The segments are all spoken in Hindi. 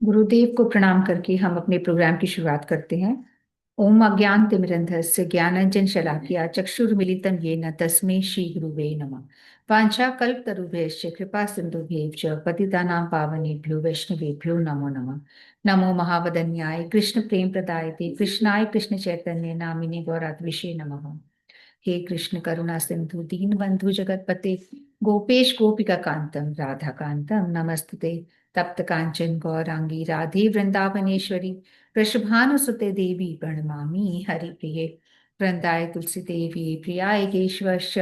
गुरुदेव को प्रणाम करके हम अपने प्रोग्राम की शुरुआत करते हैं। ओम अज्ञानतिमिरन्धस्य ज्ञानांजन शलाकया चक्षुर्मिलितं येन तस्मै श्री गुरुवे नमः। वाञ्छाकल्पतरुभ्यश्च कृपा सिन्धुभ्यैव च पतितानां पावनेभ्यो वैष्णवेभ्यो नमो नमः। नमो महावदन्याय कृष्ण प्रेम प्रदायते कृष्णाय कृष्ण चैतन्य नामिने गौरात्विषे नमः। हे कृष्ण करुणा सिंधु दीन बंधु जगतपते गोपेश गोपिका कांतम राधा कांतम नमस्तुते। तप्त कांचन गौरांगी राधे वृंदावनेश्वरी वृषभानुसुते देवी प्रणमामि हरिप्रिये। वृंदाय तुलसी देवी प्रियाय केशवश्च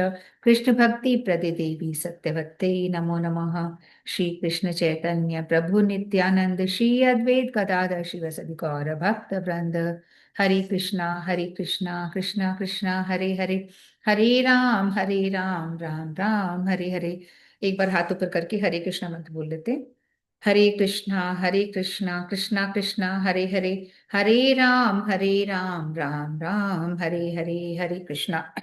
कृष्ण भक्ति प्रदे देवी सत्यवत्ते नमो नमः। श्री कृष्ण चैतन्य प्रभु नित्यानंद श्री अद्वैत गदाधर शिवसदि गौर भक्त वृंद। हरे कृष्णा कृष्णा कृष्णा हरे हरे, हरे राम राम हरे हरे। एक बार हाथ ऊपर करके हरे कृष्णा मंत्र बोल लेते हैं। हरे कृष्णा कृष्णा कृष्णा हरे हरे, हरे राम राम हरे हरे। हरे कृष्णा।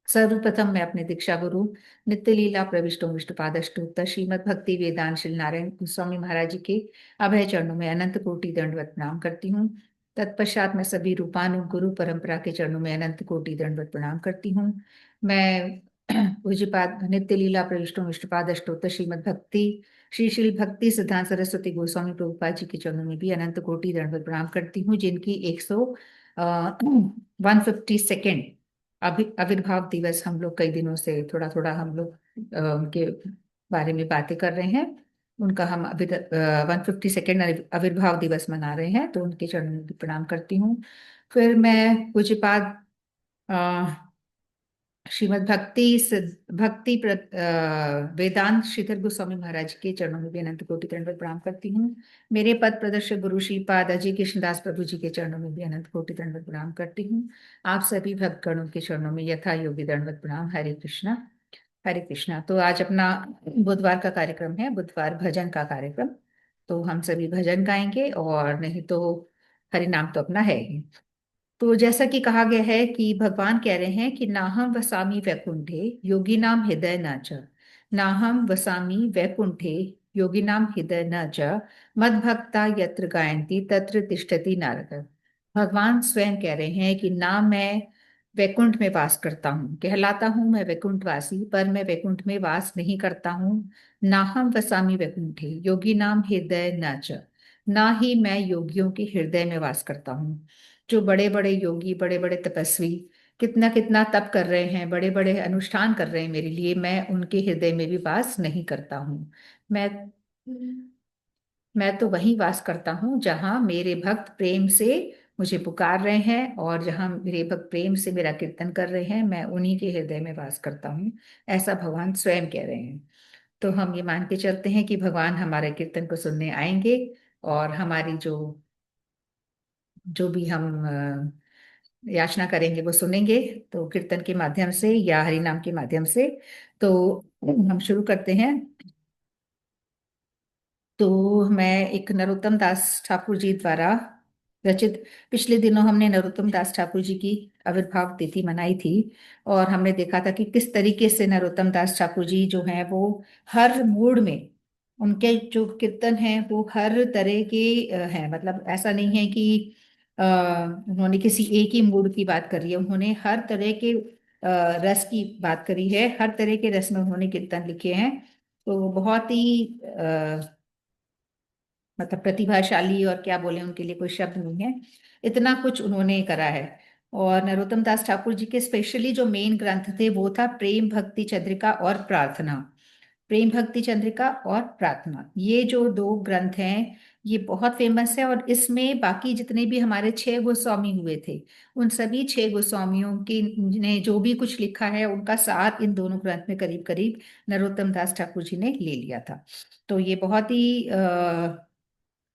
सर्वप्रथम मैं अपने दीक्षा गुरु नित्य लीला प्रविष्टो विष्णुपादष्टोत्तर श्रीमद भक्ति वेदांत श्री नारायण गोस्वामी महाराज जी के अभय चरणों में अनंत कोटि दंडवत प्रणाम करती हूँ। तत्पश्चात मैं सभी रूपानु गुरु परंपरा के चरणों में अनंत कोटि दंडवत प्रणाम करती हूँ। मैं पूज्यपाद नित्य लीला प्रविष्टो विष्णुपाद अष्टोत्तर श्रीमद भक्ति श्री श्री भक्ति सिद्धांत सरस्वती गोस्वामी प्रभुपाद जी के चरणों में भी अनंत कोटि दंडवत प्रणाम करती हूँ, जिनकी 152 आविर्भाव दिवस हम लोग कई दिनों से थोड़ा थोड़ा हम लोग उनके बारे में बातें कर रहे हैं। उनका हम अभी 152 आविर्भाव दिवस मना रहे हैं, तो उनके चरणों में भी प्रणाम करती हूँ। फिर मैं पूज्यपाद श्रीमद भक्ति वेदांत श्रीधर गोस्वामी महाराज के चरणों में भी अनंत कोटि दंडवत प्रणाम करती हूँ। मेरे पद प्रदर्शक गुरु श्रीपाद अजय कृष्णदास प्रभु जी के चरणों में भी अनंत कोटि दंडवत प्रणाम करती हूँ। आप सभी भक्तगणों के चरणों में यथा योग्य दंडवत प्रणाम। हरे कृष्णा। हरे कृष्णा। तो आज अपना बुधवार का कार्यक्रम है, बुधवार भजन का कार्यक्रम। तो हम सभी भजन गाएंगे, और नहीं तो हरि नाम तो अपना है ही। तो जैसा कि कहा गया है कि भगवान कह रहे हैं कि नाहम वसामि वैकुंठे योगी नाम हृदय न च। नाहम वसामि वैकुंठे योगी नाम हृदय न च। मद्भक्ता यत्र गायन्ति तत्र तिष्ठति नारद। भगवान स्वयं कह रहे हैं कि ना मैं वैकुंठ में वास करता हूँ, कहलाता हूँ मैं वैकुंठवासी, पर मैं वैकुंठ में वास नहीं करता हूँ। नाहम वसामि वैकुंठे योगी नाम हृदय न च। ना ही मैं योगियों के हृदय में वास करता हूँ। जो बड़े बड़े योगी, बड़े बड़े तपस्वी कितना कितना तप कर रहे हैं, बड़े बड़े अनुष्ठान कर रहे हैं मेरे लिए, मैं उनके हृदय में भी वास नहीं करता हूँ। मैं मैं तो वहीं वास करता हूँ जहाँ मेरे भक्त प्रेम से मुझे पुकार रहे हैं, और जहाँ मेरे भक्त प्रेम से मेरा कीर्तन कर रहे हैं, मैं उन्हीं के हृदय में वास करता हूँ। ऐसा भगवान स्वयं कह रहे हैं। तो हम ये मान के चलते हैं कि भगवान हमारे कीर्तन को सुनने आएंगे, और हमारी जो जो भी हम याचना करेंगे वो सुनेंगे, तो कीर्तन के माध्यम से या हरि नाम के माध्यम से। तो हम शुरू करते हैं। तो मैं एक नरोत्तम दास ठाकुर जी द्वारा रचित, पिछले दिनों हमने नरोत्तम दास ठाकुर जी की आविर्भाव तिथि मनाई थी, और हमने देखा था कि किस तरीके से नरोत्तम दास ठाकुर जी जो हैं वो हर मूड में, उनके जो कीर्तन हैं वो हर तरह के हैं। मतलब ऐसा नहीं है कि अ, उन्होंने किसी एक ही मूड की बात करी है, उन्होंने हर तरह के रस की बात करी है, हर तरह के रस में उन्होंने कीर्तन लिखे हैं। तो बहुत ही मतलब प्रतिभाशाली, और क्या बोले, उनके लिए कोई शब्द नहीं है, इतना कुछ उन्होंने करा है। और नरोत्तम दास ठाकुर जी के स्पेशली जो मेन ग्रंथ थे वो था प्रेम भक्ति चंद्रिका और प्रार्थना। प्रेम भक्ति चंद्रिका और प्रार्थना, ये जो दो ग्रंथ हैं ये बहुत फेमस है। और इसमें बाकी जितने भी हमारे 6 गोस्वामी हुए थे, उन सभी 6 गोस्वामियों की ने जो भी कुछ लिखा है उनका सार इन दोनों ग्रंथ में करीब करीब नरोत्तम दास ठाकुर जी ने ले लिया था। तो ये बहुत ही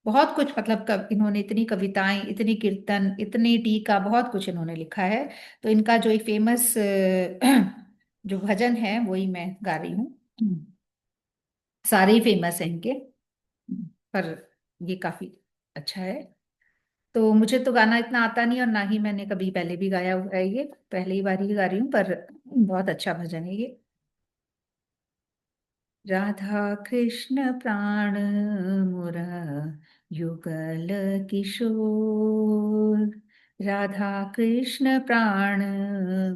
बहुत कुछ, मतलब इन्होंने इतनी कविताएं, इतनी कीर्तन, इतनी टीका, बहुत कुछ इन्होंने लिखा है। तो इनका जो एक फेमस जो भजन है वही मैं गा रही हूँ। सारे ही फेमस हैं इनके, पर ये काफी अच्छा है। तो मुझे तो गाना इतना आता नहीं, और ना ही मैंने कभी पहले भी गाया हुआ है, ये पहली बार ही गा रही हूँ, पर बहुत अच्छा भजन है ये। राधा कृष्ण प्राण मुरा युगल किशोर। राधा कृष्ण प्राण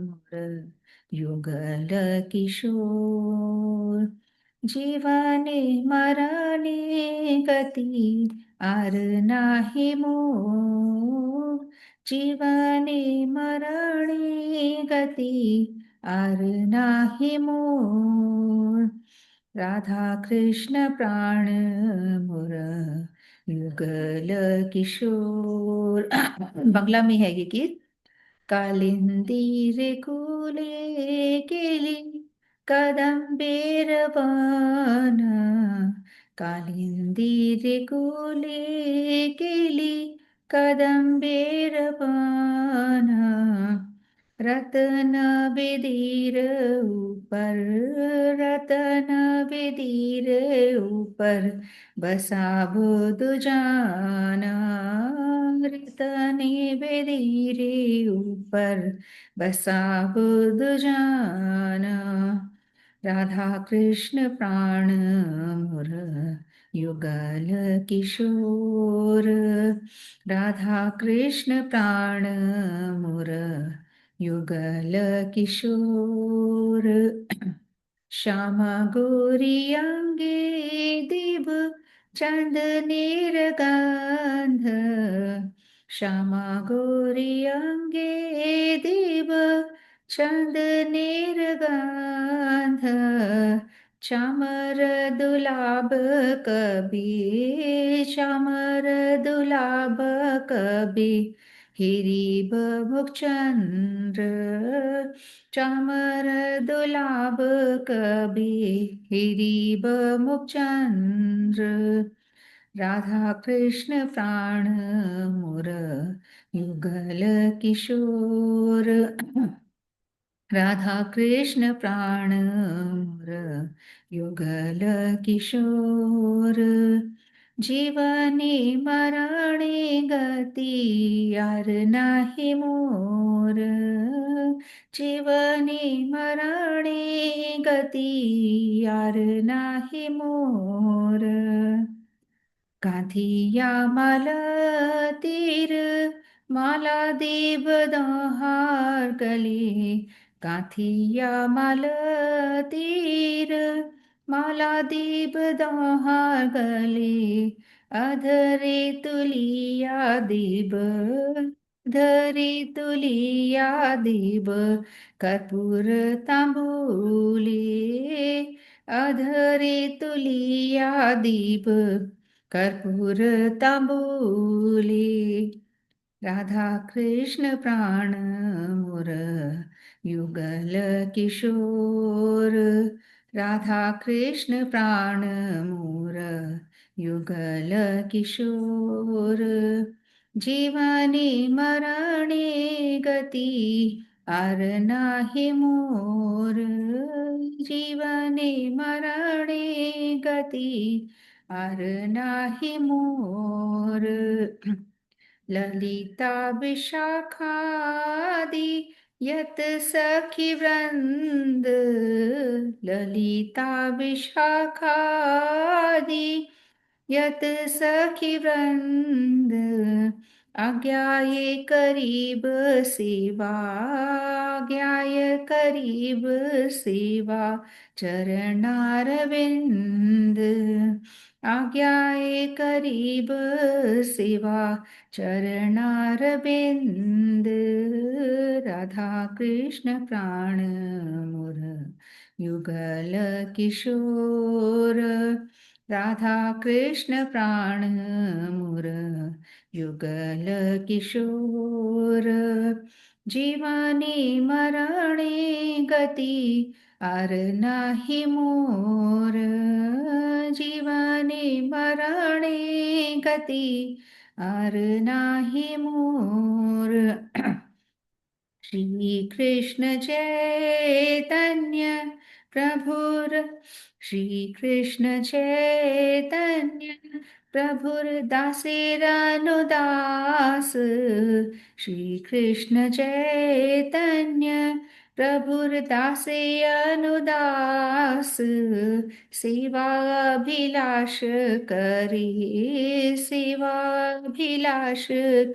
मुर युगल किशोर। जीवने मरणे गति आर नाही मोर। जीवने मरणे गति आर नाही मोर। राधा कृष्ण प्राण मुर युगल किशोर। बंगला में है ये गीत। कालिंदी रे कुले केली कदंबेर वन। कालिंदी रे कुले केली कदंबेर वन। रतन बेदीर ऊपर, रतन बेदीर ऊपर बसा बुधु जाना। रतने बेदीरे ऊपर बसा बुधु जाना। राधा कृष्ण प्राण मुर युगल किशोर। राधा कृष्ण प्राण मुर युगल किशोर। श्यामा गोरी अंगे दिव चंदनेर गंध। श्यामा गोरी अंगे दिव चंदनेर गंध। चामर दुलाब कबी, चामर दुलाब कबी हिरीब मुखचंद्र। चामर दुलाब कबी हिरीब मुखचंद्र। राधा कृष्ण प्राण मुर युगल किशोर। राधा कृष्ण प्राण मुर युगल किशोर। जीवने मरणे गति यार नाही मोर। जीवने मरणे गति यार नाही मोर। कांधिया माला तीर माला देव दोहार गले। कांथिया माला तीर माला देव दोहार गले। अधरे तुलिया देव, धरे तुलिया देव कर्पूर तांबूले। अधरे तुलिया दीप कर्पूर तांबूले। राधा कृष्ण प्राण मुर युगल किशोर। राधा कृष्ण प्राण मुर युगल किशोर। जीवने मरणे गति आर नाही मोर। जीवने मरणे गति आर नाही मोर। ललिता विशाखादि यत सखी वृंद। ललिता विशाखादि यत सखी वृंद। आज्ञाये करीब सेवा, आज्ञाय करीब सेवा चरणारविंद। आज्ञाए करीब सेवा चरणारविंद। राधा कृष्ण प्राण मुर युगल किशोर। राधा कृष्ण प्राण मुर युगल किशोर। जीवने मरणे गति आर नाही मोर। जीवने मरणे गति आर नाही मोर। श्री कृष्ण चैतन्य प्रभुर, श्री कृष्ण चैतन्य प्रभुर दासेरनुदास। श्री कृष्ण चैतन्य प्रभुरदासे अनुदास, सेवाभिलाष करी, सेवाभिलाष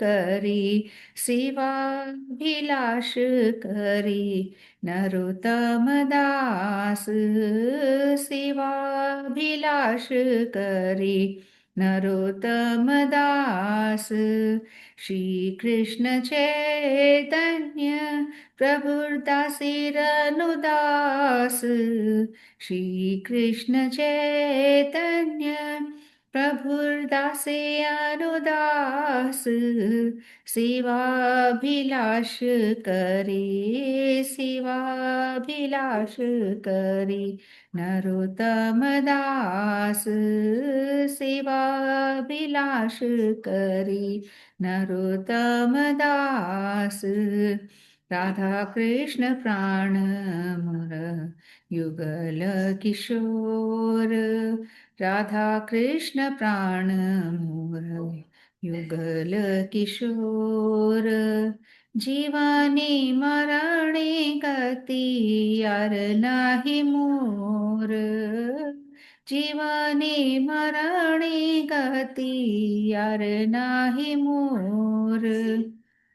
करी, सेवाभिलाष करी, नरोत्तम दास सेवाभिलाष करी, नरोत्तम दास। श्री कृष्ण चैतन्य प्रभुदासीरनुदास, श्री कृष्ण चैतन्य प्रभुदासे अनुदास, सेवाभिलाष करे, सेवाभिलाष करे, नरोत्तम दास सेवाभिलाष करे, नरोत्तम दास। राधा कृष्ण प्राण मुर युगल किशोर, राधा कृष्ण प्राण मुर युगल किशोर, जीवानी मरणे गति यार नाही मोर, जीवानी मरणे गति यार नाही मोर,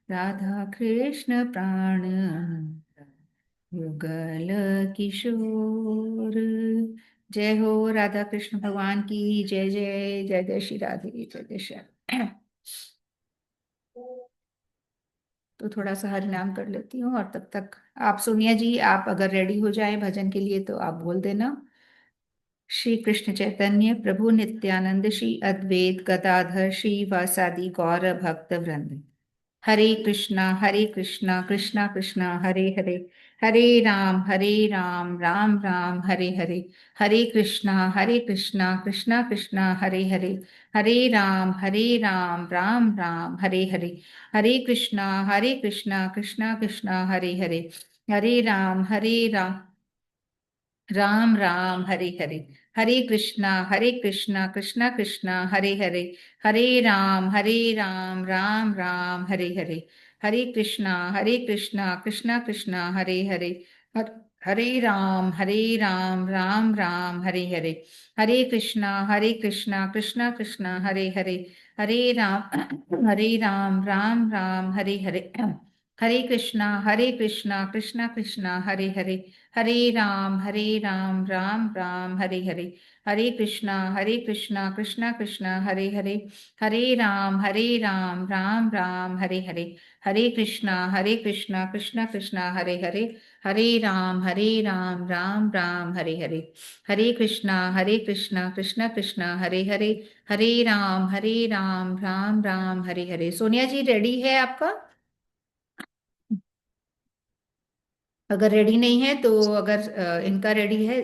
राधा कृष्ण प्राण युगल किशोर। जय हो राधा कृष्ण भगवान की, जय जय जय जय श्री राधे, जय जय श्याम। तो थोड़ा सा हरि नाम कर लेती हूँ, और तब तक आप सोनिया जी, आप अगर रेडी हो जाए भजन के लिए तो आप बोल देना। श्री कृष्ण चैतन्य प्रभु नित्यानंद, श्री अद्वैत गदाधर श्री वासादि गौर भक्त वृंद, हरे कृष्णा कृष्णा कृष्णा हरे हरे, हरे राम राम राम हरे हरे, हरे कृष्णा कृष्णा कृष्णा हरे हरे, हरे राम राम राम हरे हरे, हरे कृष्णा कृष्णा कृष्णा हरे हरे, हरे राम राम राम हरे हरे, हरे कृष्णा कृष्णा कृष्णा हरे हरे, हरे राम राम राम हरे हरे, हरे कृष्णा कृष्णा कृष्णा हरे हरे, हर- हरे राम राम राम हरे हरे, हरे कृष्णा कृष्णा कृष्णा हरे हरे, हरे राम राम राम हरे हरे, हरे कृष्णा कृष्णा कृष्णा हरे हरे, हरे राम राम राम हरे हरे, हरे कृष्णा कृष्णा कृष्णा हरे हरे, हरे राम राम राम हरे हरे, हरे कृष्णा कृष्णा कृष्णा हरे हरे, हरे राम राम राम हरे हरे, हरे कृष्णा कृष्णा कृष्णा हरे हरे, हरे राम राम हरे हरे। सोनिया जी रेडी है आपका? अगर रेडी नहीं है तो, अगर इनका रेडी है,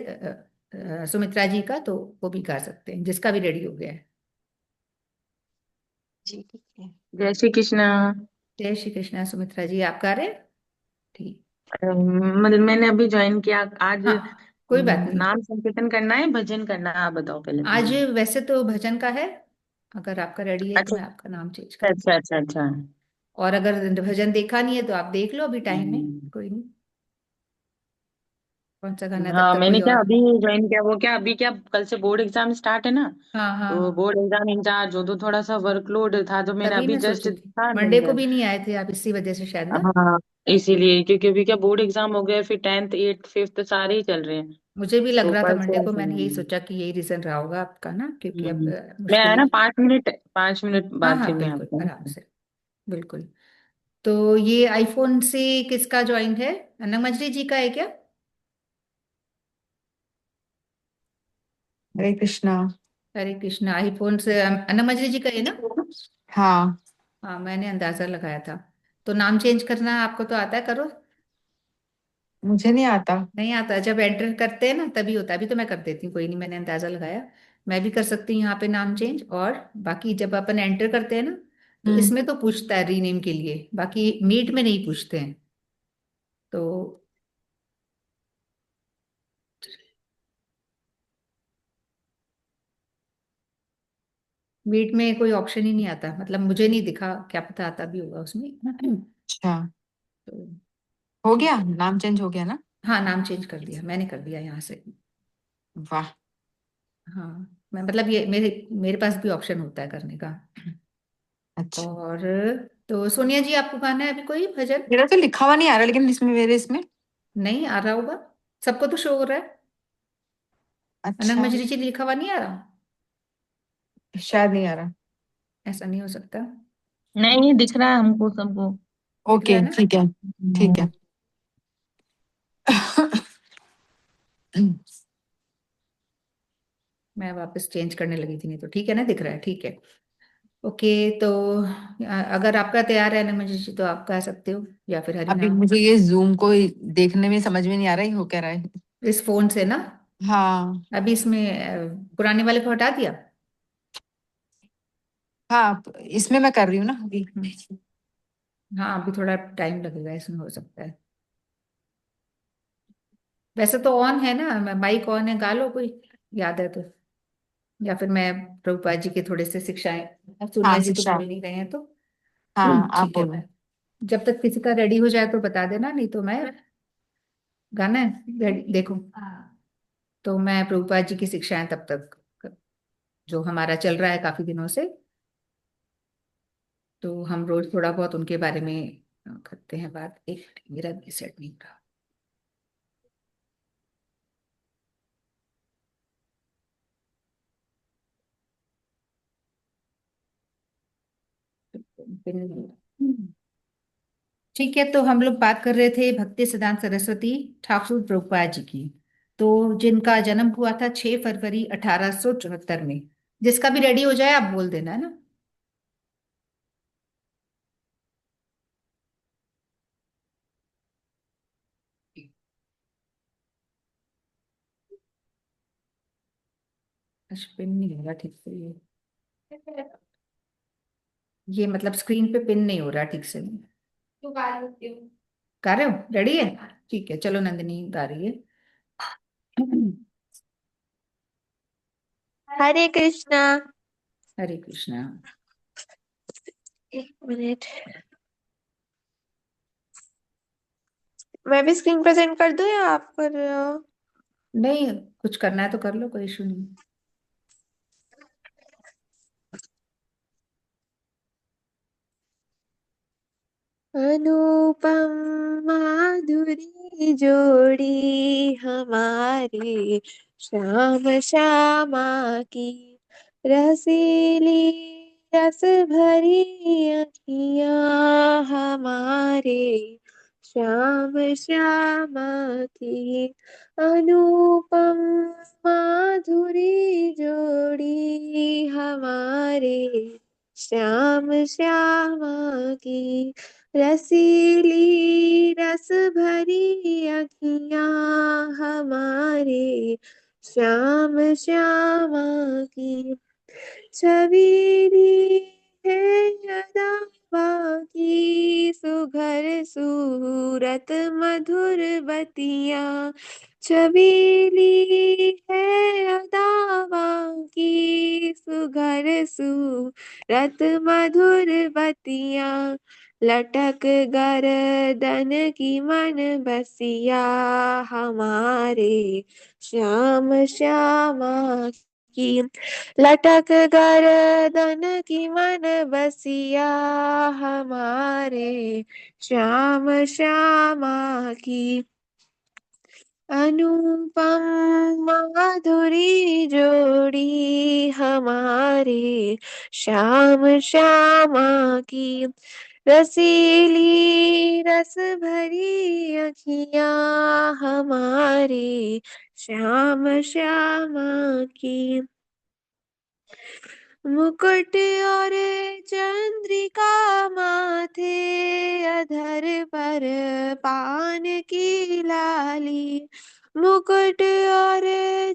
सुमित्रा जी का, तो वो भी गा सकते हैं, जिसका भी रेडी हो गया है। जी ठीक है। जय श्री कृष्ण। जय श्री कृष्णा। सुमित्रा जी आप गा रहे हैं? ठीक। मतलब मैंने अभी ज्वाइन किया आज। हाँ, कोई बात नहीं। नाम संकीर्तन करना है, भजन करना है, आप बताओ पहले तो आज मुझे। वैसे तो भजन का है, अगर आपका रेडी है तो अच्छा मैं आपका नाम चेंज कर दूँ। अच्छा अच्छा अच्छा। और अगर भजन देखा नहीं है तो आप देख लो, अभी टाइम है, हम्म, कोई नहीं। कौन सा गाना है, तब हाँ तक मैंने कोई क्या और। अभी ज्वाइन किया, वो क्या अभी क्या कल से बोर्ड एग्जाम स्टार्ट है ना। हाँ हाँ तो हाँ, बोर्ड एग्जाम इंचार्ज हो तो थोड़ा सा वर्कलोड था, तो मैंने तभी अभी मैं जस्ट सोची थी था मंडे को मैंने। भी नहीं आए थे आप, इसी वजह से शायद ना। हाँ इसीलिए, क्योंकि अभी क्या बोर्ड एग्जाम हो गया, फिर 10th 8th 5th सारे ही चल रहे हैं। मुझे भी लग तो रहा था कल मंडे से को, ऐसा मैंने यही है। सोचा कि यही रीजन रहा होगा आपका ना, क्योंकि अब हम्म, मैं मुश्किल है ही। ना 5 मिनट हाँ बाद हाँ फिर मैं बिल्कुल, आता आराम हूँ। से, बिल्कुल। तो ये आईफोन से किसका ज्वाइन है? अन्नमजरी जी का है क्या? हरे कृष्णा। हरे कृष्णा। आईफोन से अन्नमजरी जी का है ना? हाँ, हाँ, मैंने अंदाजा लगाया था। तो नाम चेंज करना आपको तो आता है, करो। मुझे नहीं आता। नहीं आता? जब एंटर करते हैं ना तभी होता है, अभी तो मैं कर देती हूँ, कोई नहीं, मैंने अंदाजा लगाया। मैं भी कर सकती हूँ यहाँ पे नाम चेंज, और बाकी जब अपन एंटर करते हैं ना, तो हम्म। इसमें तो पूछता है रीनेम के लिए, बाकी मीट में नहीं पूछते हैं। तो मीट में कोई ऑप्शन ही नहीं आता, मतलब मुझे नहीं दिखा, क्या पता आता भी होगा उसमें। अच्छा, तो हो गया, नाम चेंज हो गया ना? हाँ, नाम चेंज कर दिया, मैंने कर दिया यहाँ से। वाह। हाँ, मैं मतलब ये मेरे मेरे पास भी ऑप्शन होता है करने का। अच्छा, और तो सोनिया जी, आपको गाना है अभी कोई भजन? मेरा तो लिखा हुआ नहीं आ रहा, लेकिन इसमें मेरे इसमें। नहीं आ रहा होगा, सबको तो शो हो रहा है। अनंग अच्छा, मजरी जी लिखा हुआ नहीं आ रहा? शायद नहीं आ रहा। ऐसा नहीं हो सकता। नहीं दिख रहा है हमको सबको। दिख रहा ओके, है ना? ठीक है। ठीक है। मैं वापस चेंज करने लगी थी, नहीं तो ठीक है ना, दिख रहा है, ठीक है। ओके, तो अगर आपका तैयार है अनंग मजरी जी तो आप गा सकते हो, या फिर हरि अभी नाम। मुझे ये जूम को देखने में समझ में नहीं आ रहा है हो क्या रहा है। इस फोन से ना? हाँ। अभी इसमें पुराने वाले को हटा दिया। हाँ, इसमें मैं कर रही हूँ ना अभी। हम्म, हाँ, अभी थोड़ा टाइम लगेगा इसमें, हो सकता है। वैसे तो ऑन है ना, माइक ऑन है, गा लो कोई, याद है तो। या फिर मैं प्रभुपाद जी के थोड़े से शिक्षाएं, अब हाँ, सोनिया जी तो शिक्षा। बोल नहीं रहे हैं तो। हाँ, आप ठीक है, बोलो। मैं जब तक किसी का रेडी हो जाए तो बता देना, नहीं तो मैं गाना है रेडी देखो। तो मैं प्रभुपाद जी की शिक्षाएं तब तक, जो हमारा चल रहा है काफी दिनों से, तो हम रोज थोड़ा बहुत उनके बारे में करते हैं बात। एक मेरा भी सेट नहीं रहा। ठीक है, तो हम लोग बात कर रहे थे भक्ति सिद्धांत सरस्वती ठाकुर प्रभुपाद जी की, तो जिनका जन्म हुआ था 6 फरवरी 1874 में। जिसका भी रेडी हो जाए आप बोल देना, है ना? अच्छा, पिन नहीं हो रहा ठीक से ये मतलब स्क्रीन पे पिन नहीं हो रहा ठीक से। तो गा रहे हो, रेडी है? ठीक है, चलो नंदिनी गा रही है। हरे कृष्णा। हरे कृष्णा। एक मिनट, मैं भी स्क्रीन प्रेजेंट कर दूं या आप कर रहे हो? नहीं, कुछ करना है तो कर लो, कोई इशू नहीं। अनुपम माधुरी जोड़ी हमारे श्याम श्यामा की, रसीली रस भरी अखियाँ हमारे श्याम श्यामा की। अनुपम माधुरी जोड़ी हमारे श्याम श्यामा की, रसीली रस भरी अखियाँ हमारे श्याम श्यामा की। छबीली है अदा की, सुघर सूरत मधुर बतिया। छबीली है अदा की, सुघर सूरत मधुर बतिया। लटक गर्दन की मन बसिया हमारे श्याम श्यामा की। लटक गर्दन की मन बसिया हमारे श्याम श्यामा की। अनुपम माधुरी जोड़ी हमारे श्याम श्यामा की, रसीली रस भरी अखियाँ हमारे श्याम श्यामा की। मुकुट और चंद्रिका माथे, अधर पर पान की लाली। मुकुट और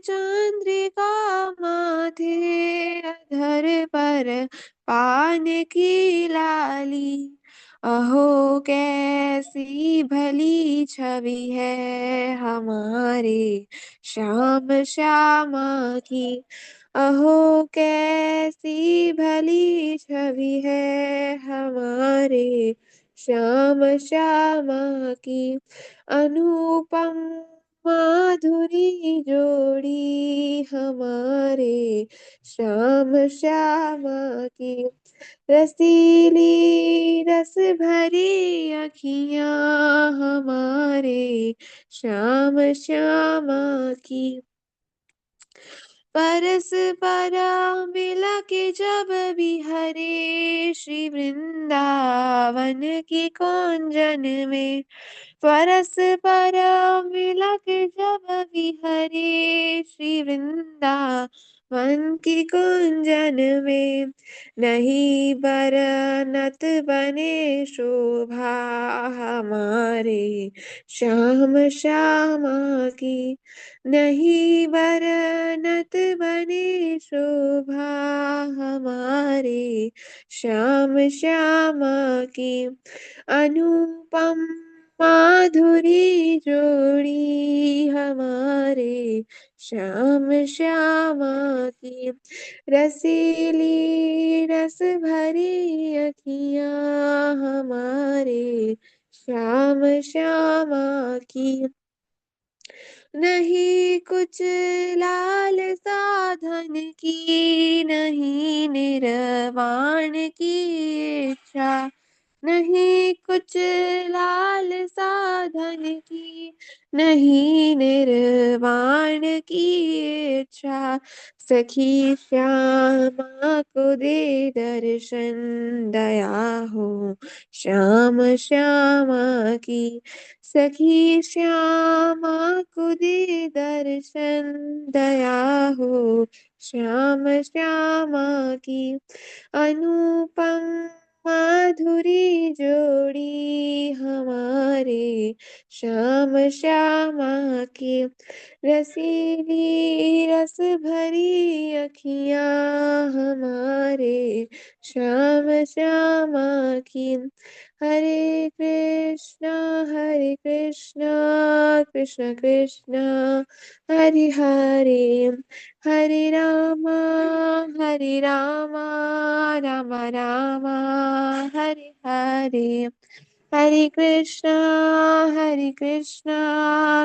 चंद्रिका माथे, अधर पर पान की लाली। अहो कैसी भली छवि है हमारे श्याम श्यामा की। अहो कैसी भली छवि है हमारे श्याम श्यामा की अनुपम माधुरी जोड़ी हमारे श्याम श्यामा की रसीली रस भरी अखियां हमारे श्याम श्यामा की परस परा मिला के जब भी हरे श्री वृंदावन की कुंजन में परस परा मिला के जब भी हरे श्री वृंदावन की कुंजन में नहीं बरनत बने शोभा हमारे श्याम श्यामा की नहीं बरनत बने शोभा हमारे श्याम श्यामा की अनुपम माधुरी जोड़ी हमारे श्याम श्यामा की रसीली रस भरी अखियां हमारे श्याम श्यामा की नहीं कुछ लाल साधन की नहीं निर्वाण की इच्छा नहीं कुछ लाल साधन की नहीं निर्वाण की इच्छा सखी श्यामा को दे दर्शन दया हो श्याम श्यामा की सखी श्यामा को दे दर्शन दया हो श्याम श्यामा की अनुपम माधुरी जोड़ी हमारे श्याम श्यामा की रसीली रस भरी अखियां हमारे श्याम श्यामा की हरे कृष्णा कृष्ण कृष्ण हरे हरे हरे रामा राम राम हरे हरे हरे कृष्णा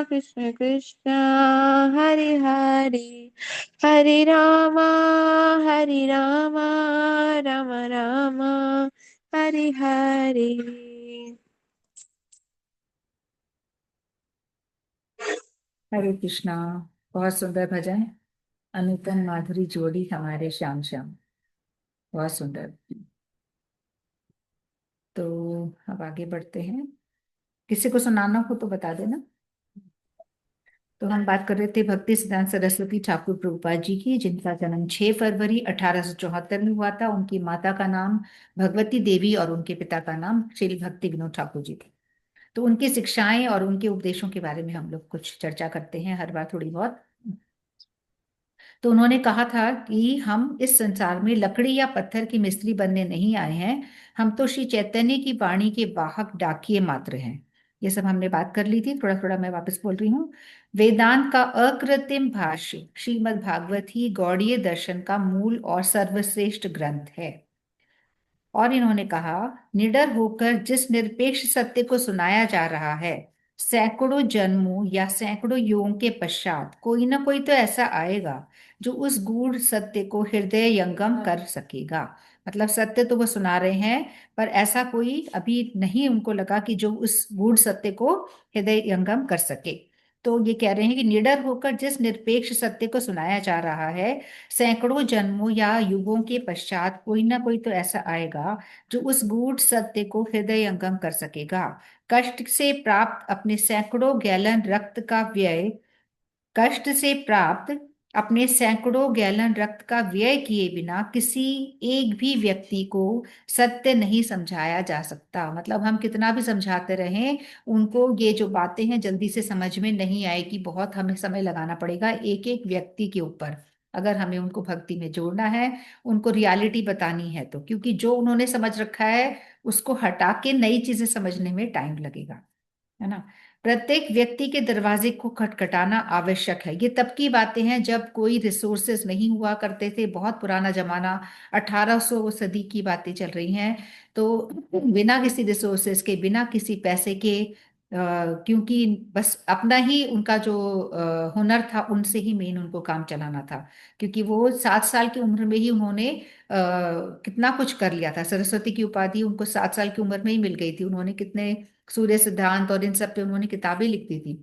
कृष्ण कृष्ण हरे हरे हरे राम राम राम हरे हरे। हरे कृष्णा। बहुत सुंदर भजन। अनुपम माधुरी जोड़ी हमारे श्याम श्याम, बहुत सुंदर। तो अब आगे बढ़ते हैं। किसी को सुनाना हो तो बता देना। तो हम बात कर रहे थे भक्ति सिद्धांत सरस्वती ठाकुर प्रभुपाद जी की, जिनका जन्म 6 फरवरी 1874 में हुआ था। उनकी माता का नाम भगवती देवी और उनके पिता का नाम श्री भक्ति विनोद ठाकुर जी थे। तो उनकी शिक्षाएं और उनके उपदेशों के बारे में हम लोग कुछ चर्चा करते हैं हर बार थोड़ी बहुत। तो उन्होंने कहा था कि हम इस संसार में लकड़ी या पत्थर की मिस्त्री बनने नहीं आए हैं, हम तो श्री चैतन्य की वाणी के वाहक डाकिये मात्र हैं। ये सब हमने बात कर ली थी, थोड़ा थोड़ा मैं वापस बोल रही हूँ। वेदांत का अकृत्रिम भाष्य श्रीमद् भागवत ही गौड़ीय दर्शन का मूल और सर्वश्रेष्ठ ग्रंथ है। और इन्होंने कहा, निडर होकर जिस निरपेक्ष सत्य को सुनाया जा रहा है, सैकड़ों जन्मों या सैकड़ों युगों के पश्चात कोई ना कोई तो ऐसा आएगा जो उस गूढ़ सत्य को हृदय यंगम कर सकेगा। मतलब सत्य तो वो सुना रहे हैं, पर ऐसा कोई अभी नहीं उनको लगा कि जो उस गूढ़ सत्य को हृदय यंगम कर सके। तो ये कह रहे हैं कि निडर होकर जिस निरपेक्ष सत्य को सुनाया जा रहा है, सैकड़ों जन्मों या युगों के पश्चात कोई ना कोई तो ऐसा आएगा जो उस गूढ़ सत्य को हृदयंगम कर सकेगा। कष्ट से प्राप्त अपने सैकड़ों गैलन रक्त का व्यय कष्ट से प्राप्त अपने सैकड़ों गैलन रक्त का व्यय किए बिना किसी एक भी व्यक्ति को सत्य नहीं समझाया जा सकता। मतलब हम कितना भी समझाते रहें, उनको ये जो बातें हैं जल्दी से समझ में नहीं आएगी। बहुत हमें समय लगाना पड़ेगा एक एक व्यक्ति के ऊपर, अगर हमें उनको भक्ति में जोड़ना है, उनको रियलिटी बतानी है तो। क्योंकि जो उन्होंने समझ रखा है उसको हटा के नई चीजें समझने में टाइम लगेगा, है ना। प्रत्येक व्यक्ति के दरवाजे को खटखटाना आवश्यक है। ये तब की बातें हैं जब कोई रिसोर्सेज नहीं हुआ करते थे, बहुत पुराना जमाना, 1800 सदी की बातें चल रही हैं। तो बिना किसी रिसोर्सेज के, बिना किसी पैसे के, क्योंकि बस अपना ही उनका जो हुनर था, उनसे ही मेन उनको काम चलाना था। क्योंकि वो 7 साल की उम्र में ही उन्होंने कितना कुछ कर लिया था। सरस्वती की उपाधि उनको 7 साल की उम्र में ही मिल गई थी। उन्होंने कितने सूर्य सिद्धांत और इन सब पे उन्होंने किताबें लिख दी थी।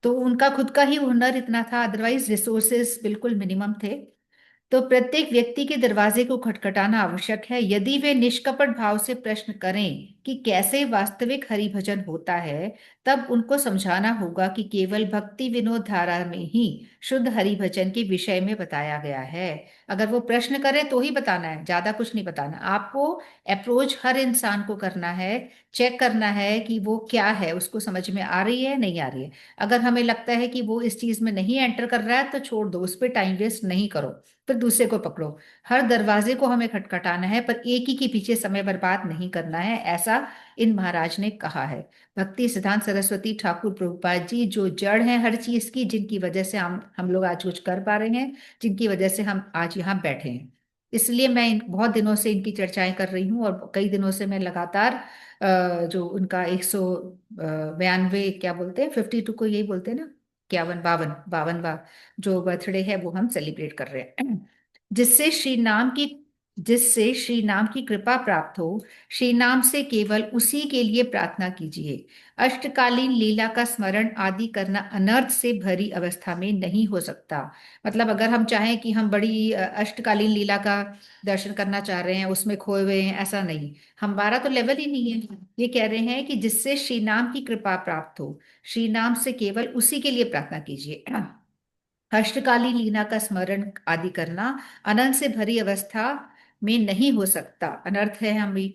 तो उनका खुद का ही हुनर इतना था, अदरवाइज रिसोर्सेस बिल्कुल मिनिमम थे। तो प्रत्येक व्यक्ति के दरवाजे को खटखटाना आवश्यक है। यदि वे निष्कपट भाव से प्रश्न करें कि कैसे वास्तविक हरिभजन होता है, तब उनको समझाना होगा कि केवल भक्ति विनोद धारा में ही शुद्ध हरिभजन के विषय में बताया गया है। अगर वो प्रश्न करें तो ही बताना है, ज्यादा कुछ नहीं बताना। आपको अप्रोच हर इंसान को करना है, चेक करना है कि वो क्या है, उसको समझ में आ रही है नहीं आ रही है। अगर हमें लगता है कि वो इस चीज में नहीं एंटर कर रहा है तो छोड़ दो, उस पर टाइम वेस्ट नहीं करो, फिर दूसरे को पकड़ो। हर दरवाजे को हमें खटखटाना है, पर एक ही के पीछे समय बर्बाद नहीं करना है, ऐसा इन महाराज ने कहा है। भक्ति सिद्धांत सरस्वती ठाकुर प्रभुपाद जी जो जड़ हैं हर चीज की, जिनकी वजह से हम लोग आज कुछ कर पा रहे हैं, जिनकी वजह से हम आज यहाँ बैठे हैं। इसलिए मैं बहुत दिनों से इनकी चर्चाएं कर रही हूँ, और कई दिनों से मैं लगातार जो उनका 192, क्या बोलते हैं, 52 को यही बोलते हैं ना, 51 52 जो बर्थडे है वो हम सेलिब्रेट कर रहे हैं। जिससे श्री नाम की जिससे श्री नाम की कृपा प्राप्त हो, श्री नाम से केवल उसी के लिए प्रार्थना कीजिए। अष्टकालीन लीला का स्मरण आदि करना अनर्थ से भरी अवस्था में नहीं हो सकता। मतलब अगर हम चाहें कि हम बड़ी अष्टकालीन लीला का दर्शन करना चाह रहे हैं, उसमें खोए हुए हैं, ऐसा नहीं, हमारा तो लेवल ही नहीं है। ये कह रहे हैं कि जिससे श्री नाम की कृपा प्राप्त हो, श्री नाम से केवल उसी के लिए प्रार्थना कीजिए। अष्टकालीन लीला का स्मरण आदि करना अनंत से भरी अवस्था में नहीं हो सकता, अनर्थ है। हम भी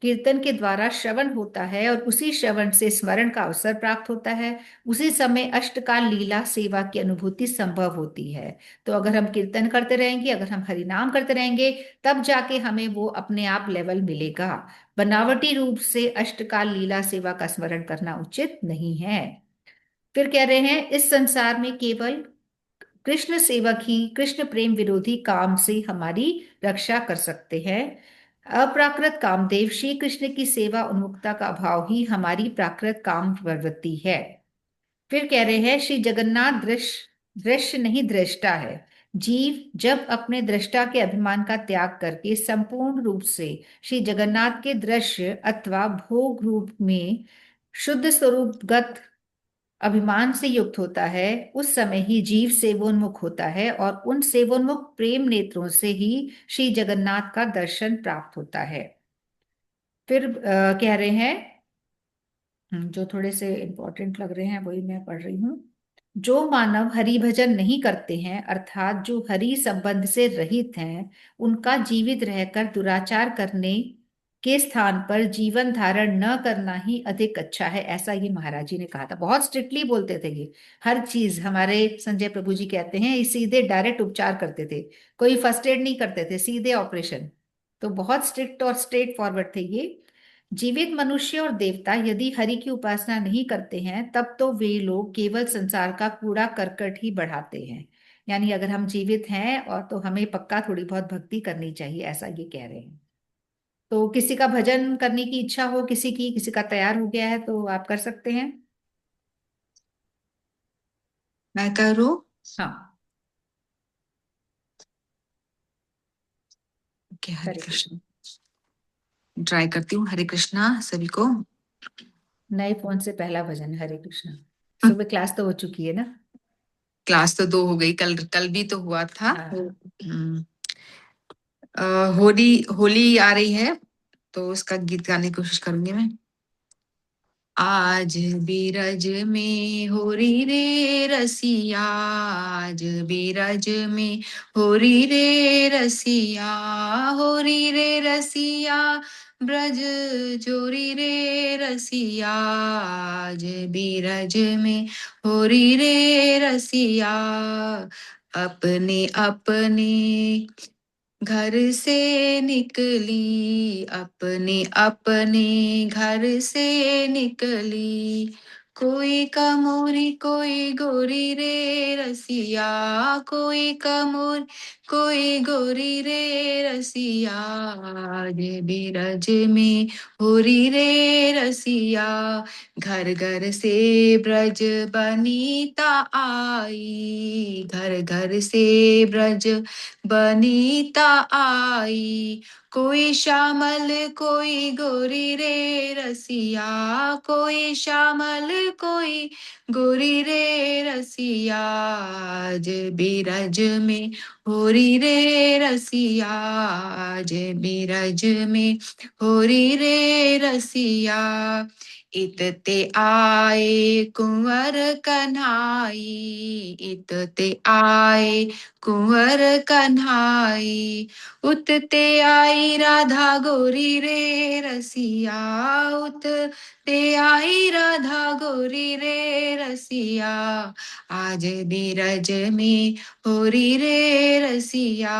कीर्तन के द्वारा श्रवण होता है, और उसी श्रवण से स्मरण का अवसर प्राप्त होता है। उसी समय अष्टकाल लीला सेवा की अनुभूति संभव होती है। तो अगर हम कीर्तन करते रहेंगे, अगर हम हरि नाम करते रहेंगे, तब जाके हमें वो अपने आप लेवल मिलेगा। बनावटी रूप से अष्टकाल लीला सेवा का स्मरण करना उचित नहीं है। फिर कह रहे हैं, इस संसार में केवल कृष्ण सेवक ही कृष्ण प्रेम विरोधी काम से हमारी रक्षा कर सकते हैं। अप्राकृत कामदेव श्री कृष्ण की सेवा उन्मुक्ता का भाव ही हमारी प्राकृत काम प्रवृत्ति है। फिर कह रहे हैं, श्री जगन्नाथ दृश्य दृश्य नहीं दृष्टा है। जीव जब अपने दृष्टा के अभिमान का त्याग करके संपूर्ण रूप से श्री जगन्नाथ के दृश्य अथवा भोग रूप में शुद्ध स्वरूपगत अभिमान से युक्त होता है, उस समय ही जीव सेवोन्मुख होता है, और उन सेवोन्मुख प्रेम नेत्रों से ही श्री जगन्नाथ का दर्शन प्राप्त होता है। फिर कह रहे हैं, जो थोड़े से इंपॉर्टेंट लग रहे हैं वही मैं पढ़ रही हूँ। जो मानव हरि भजन नहीं करते हैं, अर्थात जो हरि संबंध से रहित हैं, उनका जीवित रहकर दुराचार करने के स्थान पर जीवन धारण न करना ही अधिक अच्छा है, ऐसा ये महाराज जी ने कहा था। बहुत स्ट्रिक्टली बोलते थे ये हर चीज। हमारे संजय प्रभु जी कहते हैं, ये सीधे डायरेक्ट उपचार करते थे, कोई फर्स्ट एड नहीं करते थे, सीधे ऑपरेशन। तो बहुत स्ट्रिक्ट और स्ट्रेट फॉरवर्ड थे ये। जीवित मनुष्य और देवता यदि हरि की उपासना नहीं करते हैं, तब तो वे लोग केवल संसार का कूड़ा करकट ही बढ़ाते हैं। यानी अगर हम जीवित हैं और तो हमें पक्का थोड़ी बहुत भक्ति करनी चाहिए, ऐसा ये कह रहे हैं। तो किसी का भजन करने की इच्छा हो, किसी का तैयार हो गया है तो आप कर सकते हैं। मैं करूँ? हाँ, ओके, हरे हरे कृष्ण। ट्राई करती हूँ। हरे कृष्णा सभी को। नए फोन से पहला भजन, हरे कृष्णा। सुबह क्लास तो हो चुकी है ना? क्लास तो 2 हो गई, कल भी तो हुआ था। हाँ। होली आ रही है, तो उसका गीत गाने की कोशिश करूंगी मैं। आज बीरज में होरी रे रसिया, आज बीरज में होरी रे रसिया, होरी रे रसिया ब्रज जोरी रे रसिया, आज बीरज में होरी रे रसिया, अपने अपने घर से निकली, अपने अपने घर से निकली, कोई कमोरी कोई गोरी रे रसिया, कोई कमोर कोई गोरी रे रसिया, जे बिरज में होरी रे रसिया, घर घर से ब्रज बनीता आई, घर घर से ब्रज बनीता आई, कोई श्यामल कोई गोरी रे रसिया, कोई श्यामल कोई गोरी रे रसिया, आज बिरज में होरी रे रसिया, आज बिरज में होरी रे रसिया, इतते आए कुंवर कन्हाई, इतते आए कुंवर कन्हाई, उतते आई राधा गोरी रे रसिया, उतते आई राधा गोरी रे रसिया, आज बिरज में होरी रे रसिया,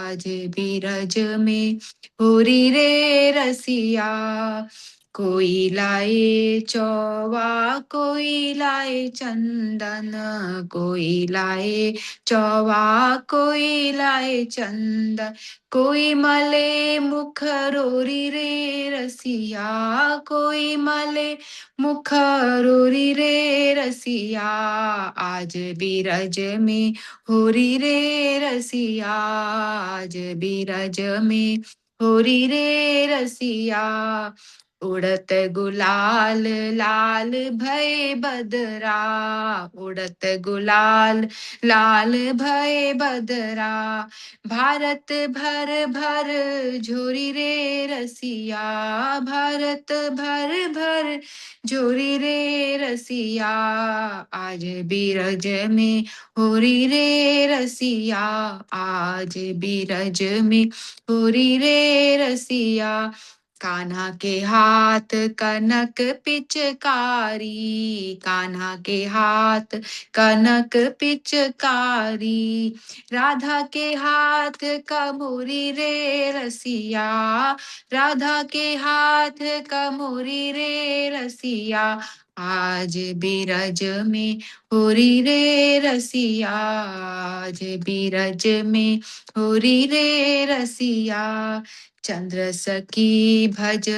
आज बिरज में होरी रे रसिया, कोई लाए चौवा कोई लाए चंदन, कोई लाए चौवा कोई लाए चंदन, कोई मले मुख रोरी रे रसिया, कोई मले मुख रोरी रे रसिया, आज बिरज में होरी रे रसिया, आज बिरज में होरी रे रसिया, उड़त गुलाल लाल भय बदरा, उड़त गुलाल लाल भय बदरा, भारत भर भर झोरी रे रसिया, भारत भर भर झोरी रे रसिया, आज बिरज में होरी रे रसिया, आज बिरज में होरी रे रसिया, कान्हा के हाथ कनक पिचकारी, कान्हा के हाथ कनक पिचकारी, राधा के हाथ कमोरी रे रसिया, राधा के हाथ कमोरी रे रसिया, आज बिरज में होरी रे रसिया, आज बिरज में होरी रे रसिया, चंद्र सखी भज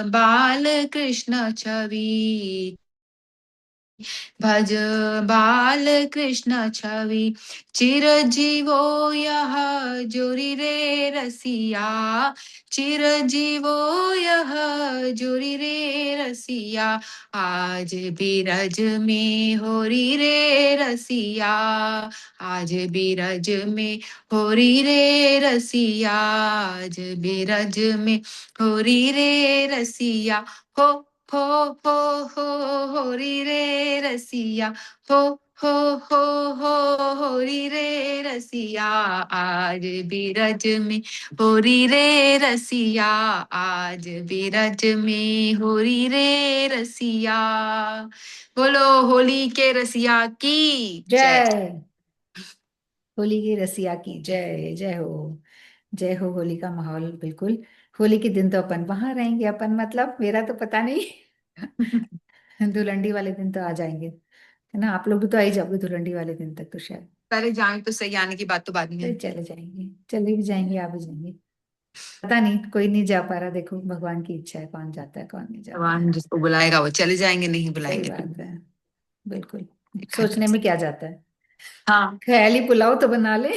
बाल कृष्ण छवि, भज बाल कृष्ण छवि, चिरजीवो यह जोरी रे रसिया, चिरजीवो यह जोरी रे रसिया, आज बिरज में होरी रे रसिया, आज बिरज में होरी रे रसिया, आज बिरज में होरी रे रसिया, हो हो हो हो होरी रे रसिया, हो हो हो हो होरी रे रसिया, आज बिरज में होरी रे रसिया, आज बिरज में होरी रे रसिया, बोलो होली के रसिया की जय। जय होली की रसिया की जय। जय हो, जय हो। होली का माहौल बिल्कुल। होली के दिन तो अपन वहां रहेंगे, अपन मतलब मेरा तो पता नहीं। धुलंडी वाले दिन तो आ जाएंगे, है ना। आप लोग भी तो आ ही जाओगे धुलंडी वाले दिन तक तो शायद। पहले जाए तो सही, आने की बात तो बाद में तो है। चले जाएंगे, चले भी जाएंगे, आ भी जाएंगे। पता नहीं, कोई नहीं जा पा रहा। देखो भगवान की इच्छा है, कौन जाता है कौन नहीं जाता है। भगवान जिसको बुलाएगा वो चले जाएंगे, नहीं सही बुलाएंगे तो बात है, बिल्कुल। देखा सोचने जाए। में क्या जाता है। हाँ, ख्याली पुलाव तो बना ले।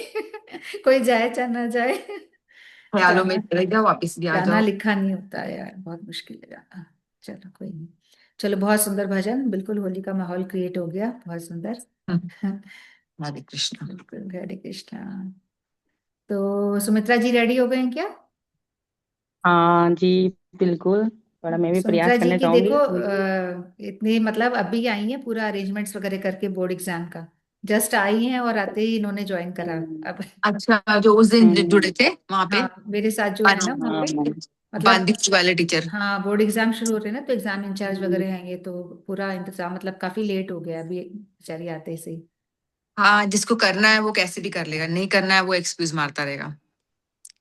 कोई जाए चाहे ना जाए, ख्यालों में जाना, चले जाओ, वापिस भी आ जाना जाओ। लिखा नहीं होता है यार, बहुत मुश्किल है जाना। चलो कोई नहीं। चलो, बहुत सुंदर भजन, बिल्कुल होली का माहौल क्रिएट हो गया, बहुत सुंदर। हम्म, हरे कृष्ण। बिल्कुल, हरे कृष्णा। तो सुमित्रा जी रेडी हो गए हैं क्या? हाँ जी, बिल्कुल। थोड़ा मैं भी सुमित्रा प्रयास जी करना की चाहूंगी देखो, बोलिए। इतनी मतलब अभी आई है, पूरा अरेंजमेंट्स वगैरह करके बोर्ड एग्जाम का। जस्ट आई हैं और आते ही इन्होंने ज्वाइन करा हम्म। अब। अच्छा, जो उस दिन जुड़े थे वहां पे, हाँ, मेरे साथ जो है ना वहाँ पे, हाँ। मतलब। बांदी वाले टीचर। हाँ, बोर्ड एग्जाम शुरू हो रहे हैं ना, तो एग्जाम इंचार्ज हम्म। वगैरह हैं, ये तो पूरा इंतजाम, मतलब काफी लेट हो गया अभी बेचारी आते ही सही। हाँ, जिसको करना है वो कैसे भी कर लेगा, नहीं करना है वो एक्सक्यूज मारता रहेगा,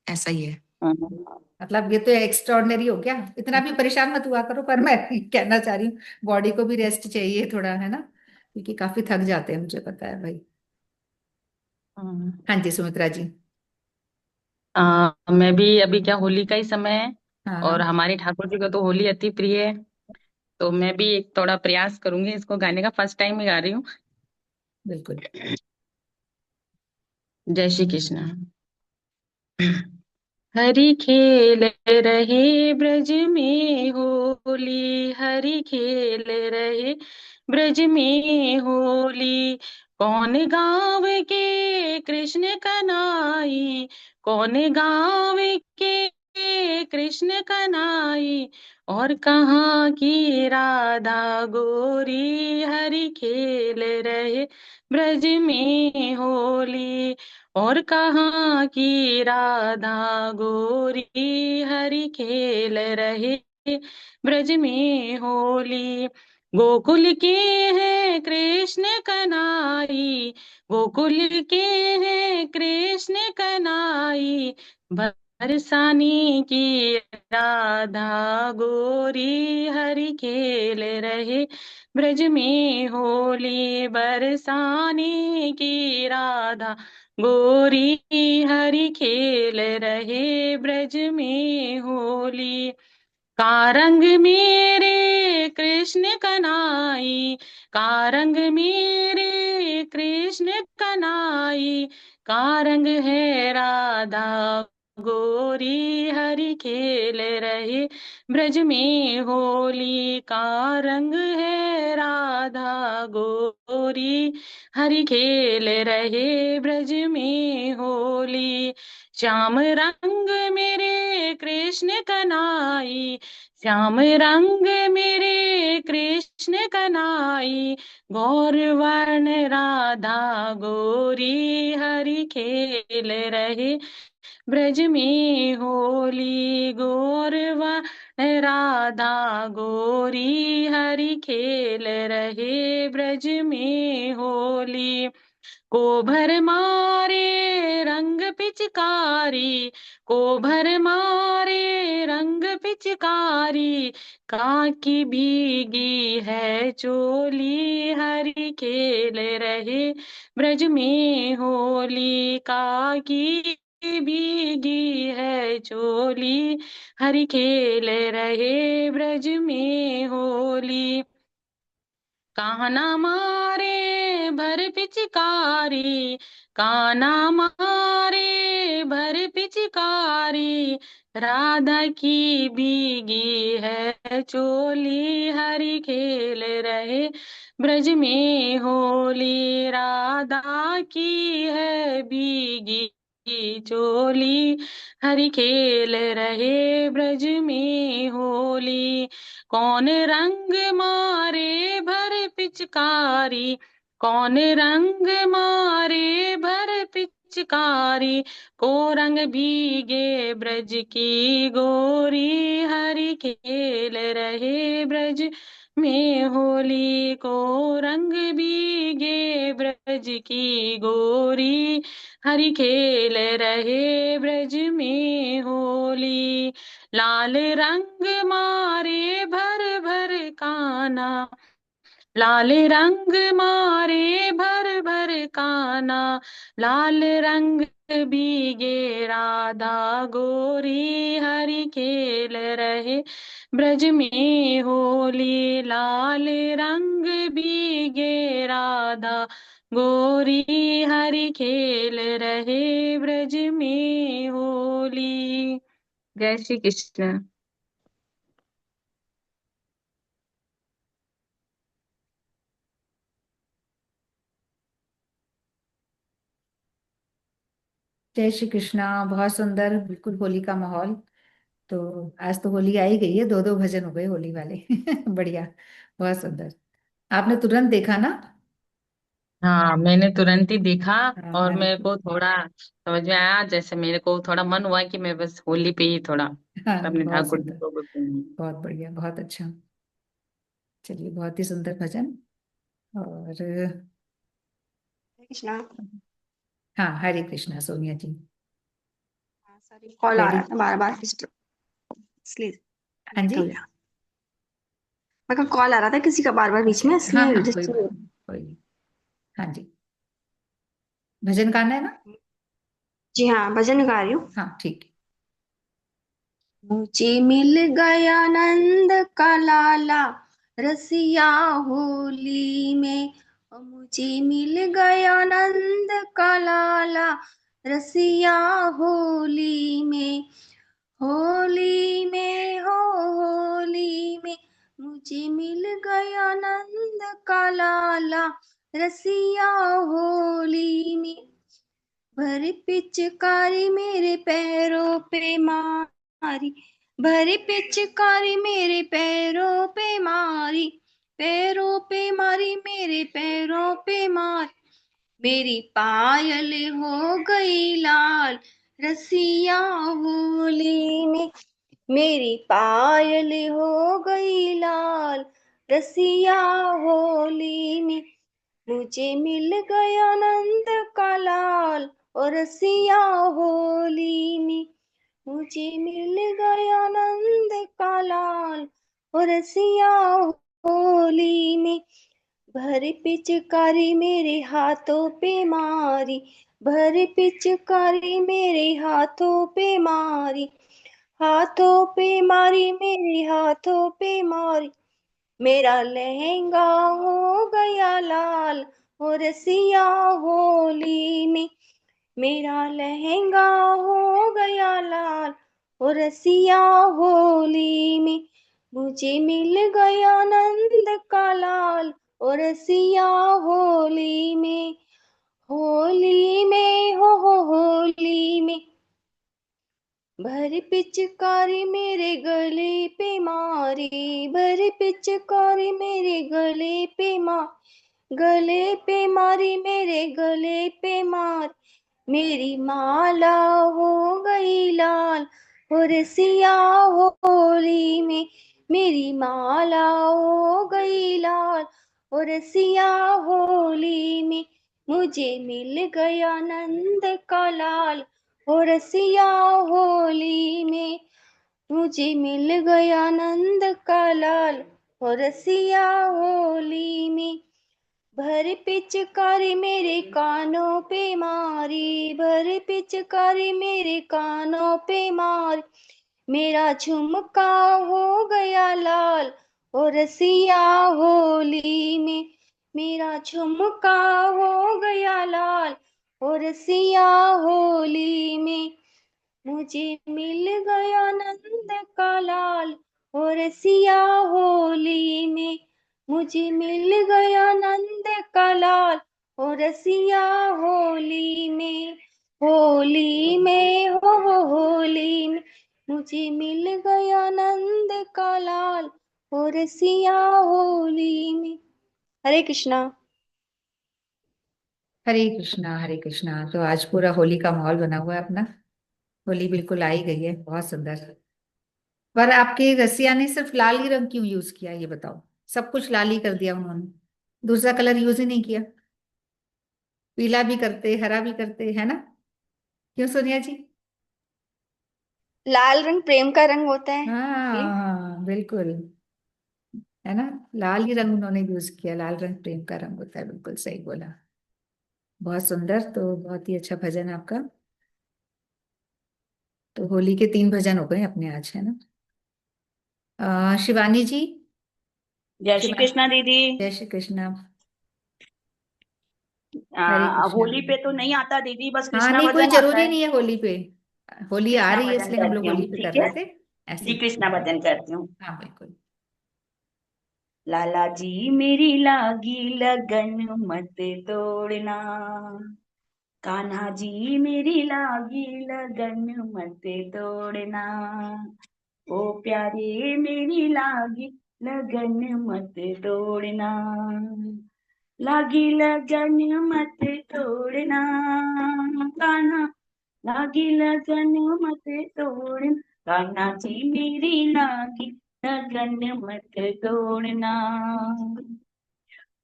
ऐसा ही है। मतलब ये तो एक्स्ट्रॉर्डनरी हो गया। इतना भी परेशान मत हुआ करो, पर मैं कहना चाह रही हूँ बॉडी को भी रेस्ट चाहिए थोड़ा, है ना, क्योंकि काफी थक जाते हैं, मुझे पता है भाई। हम्म। हाँ जी सुमित्रा जी। मैं भी अभी क्या, होली का ही समय है हाँ और हाँ हमारे ठाकुर जी को तो होली अति प्रिय है। तो मैं भी एक थोड़ा प्रयास करूंगी इसको गाने का, फर्स्ट टाइम ही गा रही हूँ। बिल्कुल। जय श्री कृष्ण। हरि खेल रहे ब्रज में होली, हरि खेल रहे ब्रज में होली। कौन गाँव के कृष्ण कनाई, कौन गाँव के कृष्ण कनाई, और कहाँ की राधा गोरी, हरि खेल रहे ब्रज में होली। और कहाँ की राधा गोरी, हरि खेल रहे ब्रज में होली। गोकुल के हैं कृष्ण कनाई, गोकुल के हैं कृष्ण कनाई, बरसाने की राधा गोरी, हरि खेल रहे ब्रज में होली। बरसाने की राधा गोरी, हरि खेल रहे ब्रज में होली। कारंग मेरे कृष्ण कनाई, कारंग मेरे कृष्ण कनाई, कारंग है राधा गोरी, हरि खेल रहे ब्रज में होली। कारंग है राधा गोरी, हरि खेल रहे ब्रज में होली। श्याम रंग मेरे कृष्ण कनाई, श्याम रंग मेरे कृष्ण कनाई, गौर वर्ण राधा गोरी, हरि खेल रहे ब्रज में होली। गौर वर्ण राधा गोरी, हरि खेल रहे ब्रज में होली। को भर मारे रंग पिचकारी, को भर मारे रंग पिचकारी, काकी भीगी है चोली, हरि खेल रहे ब्रज में होली। काकी भीगी है चोली, हरि खेल रहे ब्रज में होली। कान्हा मारे भर पिचकारी, कान्हा मारे भर पिचकारी, राधा की भीगी है चोली, हरि खेल रहे ब्रज में होली। राधा की है भीगी चोली, हरि खेल रहे ब्रज में होली। कौन रंग मारे भर पिचकारी, कौन रंग मारे भर पिचकारी, को रंग भीगे ब्रज की गोरी, हरि खेल रहे ब्रज में होली। को रंग भीगे ब्रज की गोरी, हरि खेल रहे ब्रज में होली। लाल रंग मारे भर भर काना, लाल रंग मारे भर भर काना, लाल रंग भीगे राधा गोरी, हरि खेल रहे ब्रज में होली। लाल रंग भीगे राधा गोरी, हरि खेल रहे ब्रज में होली। जय श्री कृष्ण। जय श्री कृष्णा। बहुत सुंदर, बिल्कुल होली का माहौल। तो आज तो होली आ ही गई है, दो दो भजन हो गए होली वाले। बढ़िया, बहुत सुंदर। आपने तुरंत देखा ना? हाँ, मैंने तुरंत ही देखा और हाँ मेरे को थोड़ा समझ में आया, जैसे मेरे को थोड़ा मन हुआ कि मैं बस होली पे ही थोड़ा हाँ, अपने बहुत ठाकुर जी सुंदर, को गुनगुनाऊं। बहुत बढ़िया, बहुत अच्छा। चलिए, बहुत ही सुंदर भजन। और कृष्णा। हाँ, हरे कृष्णा सोनिया जी। सॉरी कॉल आ वेरी, रहा था बार बार इसलिए हाँ लेट जी, हो गया। मैं कहा कॉल आ रहा था किसी का बार बार बीच अच्छा में, अच्छा, हाँ इसलिए हाँ, कोई बात नहीं, कोई नहीं, हाँ जी, भजन गाना है ना? जी हाँ, भजन गा रही हूँ। हाँ ठीक है। मुझे मिल गया नंद का लाला रसिया होली में। और मुझे मिल गया नंद का लाला रसिया होली में। होली में हो होली में मुझे मिल गया नंद का लाला रसिया होली में। भरी पिचकारी मेरे पैरों पे मारी, भरी पिचकारी मेरे पैरों पे मारी, पैरों पे मारी मेरे पैरों पे मारी। मेरी पायल हो गई लाल रसिया होली में। मेरी पायल हो गई लाल रसिया होली में। मुझे मिल गया नंद का लाल और रसिया होली में। मुझे मिल गया नंद का लाल और रसिया होली में। भरी पिचकारी मेरे हाथों पे मारी, भरी पिचकारी मेरे हाथों पे मारी, हाथों पे मारी मेरे हाथों पे मारी। मेरा लहंगा हो गया लाल हो रसिया होली में। मेरा लहंगा हो गया लाल हो रसिया होली में। मुझे मिल गया नंद का लाल और रसिया होली में। होली में हो होली में भरी पिचकारी मेरे गले पे मारी, भरी पिचकारी मेरे गले पे मार, गले पे मारी मेरे गले पे मार। मेरी माला हो गई लाल हो रसिया होली में। मेरी माला हो गई लाल हो रसिया होली में। मुझे मिल गया नंद का लाल हो रसिया होली में। मुझे मिल गया नंद का लाल हो रसिया होली में। भर पिचकारी मेरे कानों पे मारी, भर पिचकारी मेरे कानों पे मारी। मेरा झुमका हो गया लाल हो रसिया होली में। मेरा झुमका हो गया लाल हो रसिया होली में। मुझे मिल गया नंद का लाल हो रसिया होली में। मुझे मिल गया नंद का लाल हो रसिया होली में। होली में हो होली में मुझे मिल गया नंद का लाल हो रसिया होली में। हरे कृष्णा। हरे कृष्णा, हरे कृष्णा। तो आज पूरा होली का माहौल बना हुआ है अपना, होली बिल्कुल आई गई है, बहुत सुंदर। पर आपके रसिया ने सिर्फ लाल ही रंग क्यों यूज किया, ये बताओ? सब कुछ लाल ही कर दिया उन्होंने, दूसरा कलर यूज ही नहीं किया। पीला भी करते, हरा भी करते, है ना? क्यों सोनिया जी? लाल रंग प्रेम का रंग होता है इसलिए। हाँ बिल्कुल, है ना? लाल ही रंग उन्होंने यूज किया, लाल रंग प्रेम का रंग होता है, बिल्कुल सही बोला। बहुत सुंदर, तो बहुत ही अच्छा भजन है आपका। तो होली के 3 भजन हो गए अपने आज, है ना? शिवानी जी। जय श्री शिवानी, कृष्णा दीदी। जय श्री कृष्णा। हरे कृष्णा। होली पे तो नहीं आता दीदी, बस हाँ कृष्णा नहीं, कोई भजन आता जरूरी है। नहीं है होली पे, होली आ कृष्णा रही है भजन इसलिए हम लोग करती होली हूँ, पे कर ठीक रहे है। थे, ऐसे जी ही। कृष्णा भजन करती हूँ। हाँ बिल्कुल। लाला जी मेरी लागी लगन मत तोड़ना, कान्हा जी मेरी लागी लगन मत तोड़ना, ओ प्यारे मेरी लागी लगन मत तोड़ना, लागी लगन मत तोड़ना, कान्हा लागी लगन मत तोड़ना, कान्हा जी मेरी लागी लगन मत तोड़ना,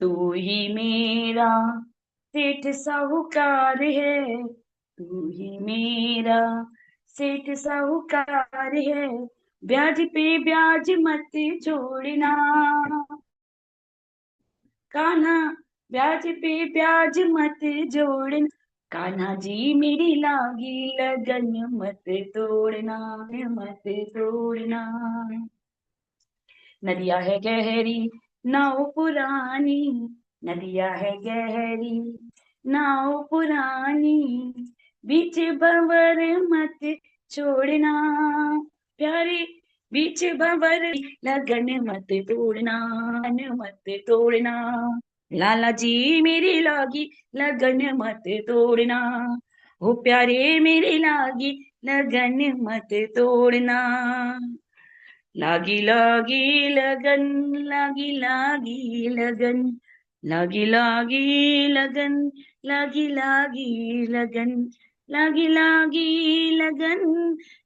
तू ही मेरा सेठ साहूकार है, तू ही मेरा सेठ साहूकार है, ब्याज पे ब्याज मत जोड़ना। कान्हा ब्याज पे ब्याज मत जोड़ना, कान्हा जी मेरी लागी लगन मत तोड़ना, मत तोड़ना। नदिया है गहरी नाव पुरानी, नदिया है गहरी नाव पुरानी, बीच भंवर मत छोड़ना प्यारे, बीच भंवर लगन मत तोड़ना, मत तोड़ना। लाला जी मेरी लागी लगन मत तोड़ना, ओ प्यारे मेरी लागी लगन मत तोड़ना। लागी लागी लगन, लागी लागी लगन, लागी लागी लगन, लागी लागी लगन, लागी लागी लगन,